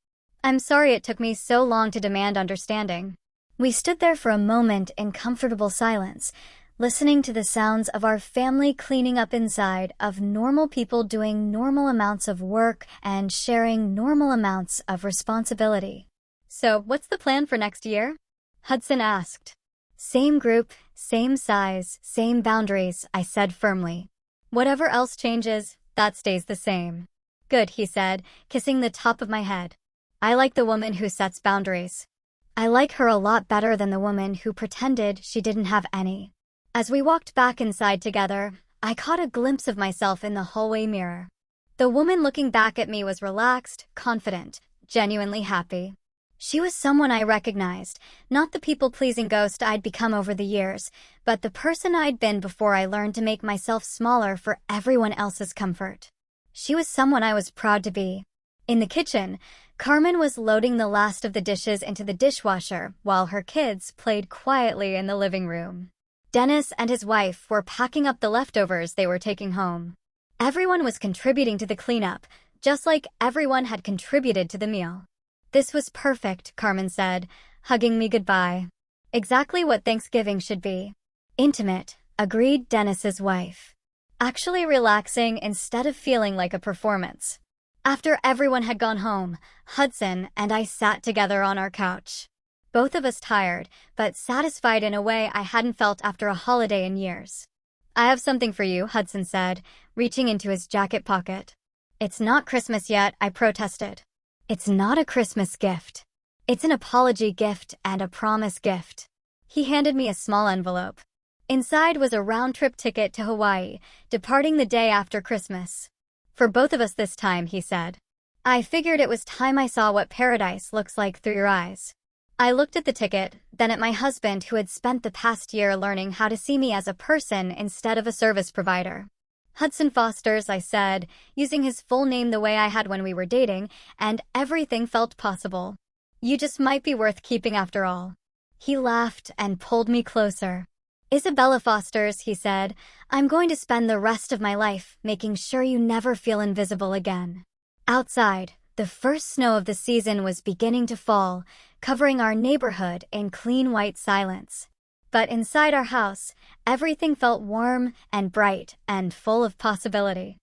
I'm sorry it took me so long to demand understanding." We stood there for a moment in comfortable silence, listening to the sounds of our family cleaning up inside, of normal people doing normal amounts of work and sharing normal amounts of responsibility. "So, what's the plan for next year?" Hudson asked. "Same group, same size, same boundaries," I said firmly. "Whatever else changes, that stays the same." "Good," he said, kissing the top of my head. "I like the woman who sets boundaries. I like her a lot better than the woman who pretended she didn't have any." As we walked back inside together, I caught a glimpse of myself in the hallway mirror. The woman looking back at me was relaxed, confident, genuinely happy. She was someone I recognized, not the people-pleasing ghost I'd become over the years, but the person I'd been before I learned to make myself smaller for everyone else's comfort. She was someone I was proud to be. In the kitchen, Carmen was loading the last of the dishes into the dishwasher while her kids played quietly in the living room. Dennis and his wife were packing up the leftovers they were taking home. Everyone was contributing to the cleanup, just like everyone had contributed to the meal. "This was perfect," Carmen said, hugging me goodbye. Exactly what Thanksgiving should be. Intimate, agreed Dennis's wife. Actually relaxing instead of feeling like a performance. After everyone had gone home, Hudson and I sat together on our couch. Both of us tired, but satisfied in a way I hadn't felt after a holiday in years. "I have something for you," Hudson said, reaching into his jacket pocket. "It's not Christmas yet," I protested. "It's not a Christmas gift. It's an apology gift and a promise gift." He handed me a small envelope. Inside was a round-trip ticket to Hawaii, departing the day after Christmas. "For both of us this time," he said. I figured it was time I saw what paradise looks like through your eyes. I looked at the ticket, then at my husband who had spent the past year learning how to see me as a person instead of a service provider. "Hudson Foster's," I said, using his full name the way I had when we were dating, and everything felt possible. "You just might be worth keeping after all." He laughed and pulled me closer. "Isabella Foster's," he said, "I'm going to spend the rest of my life making sure you never feel invisible again." Outside, the first snow of the season was beginning to fall, covering our neighborhood in clean white silence. But inside our house, everything felt warm and bright and full of possibility.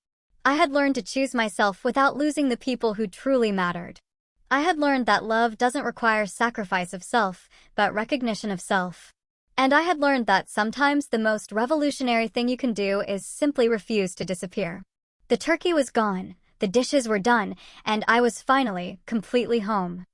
I had learned to choose myself without losing the people who truly mattered. I had learned that love doesn't require sacrifice of self, but recognition of self. And I had learned that sometimes the most revolutionary thing you can do is simply refuse to disappear. The turkey was gone, the dishes were done, and I was finally completely home.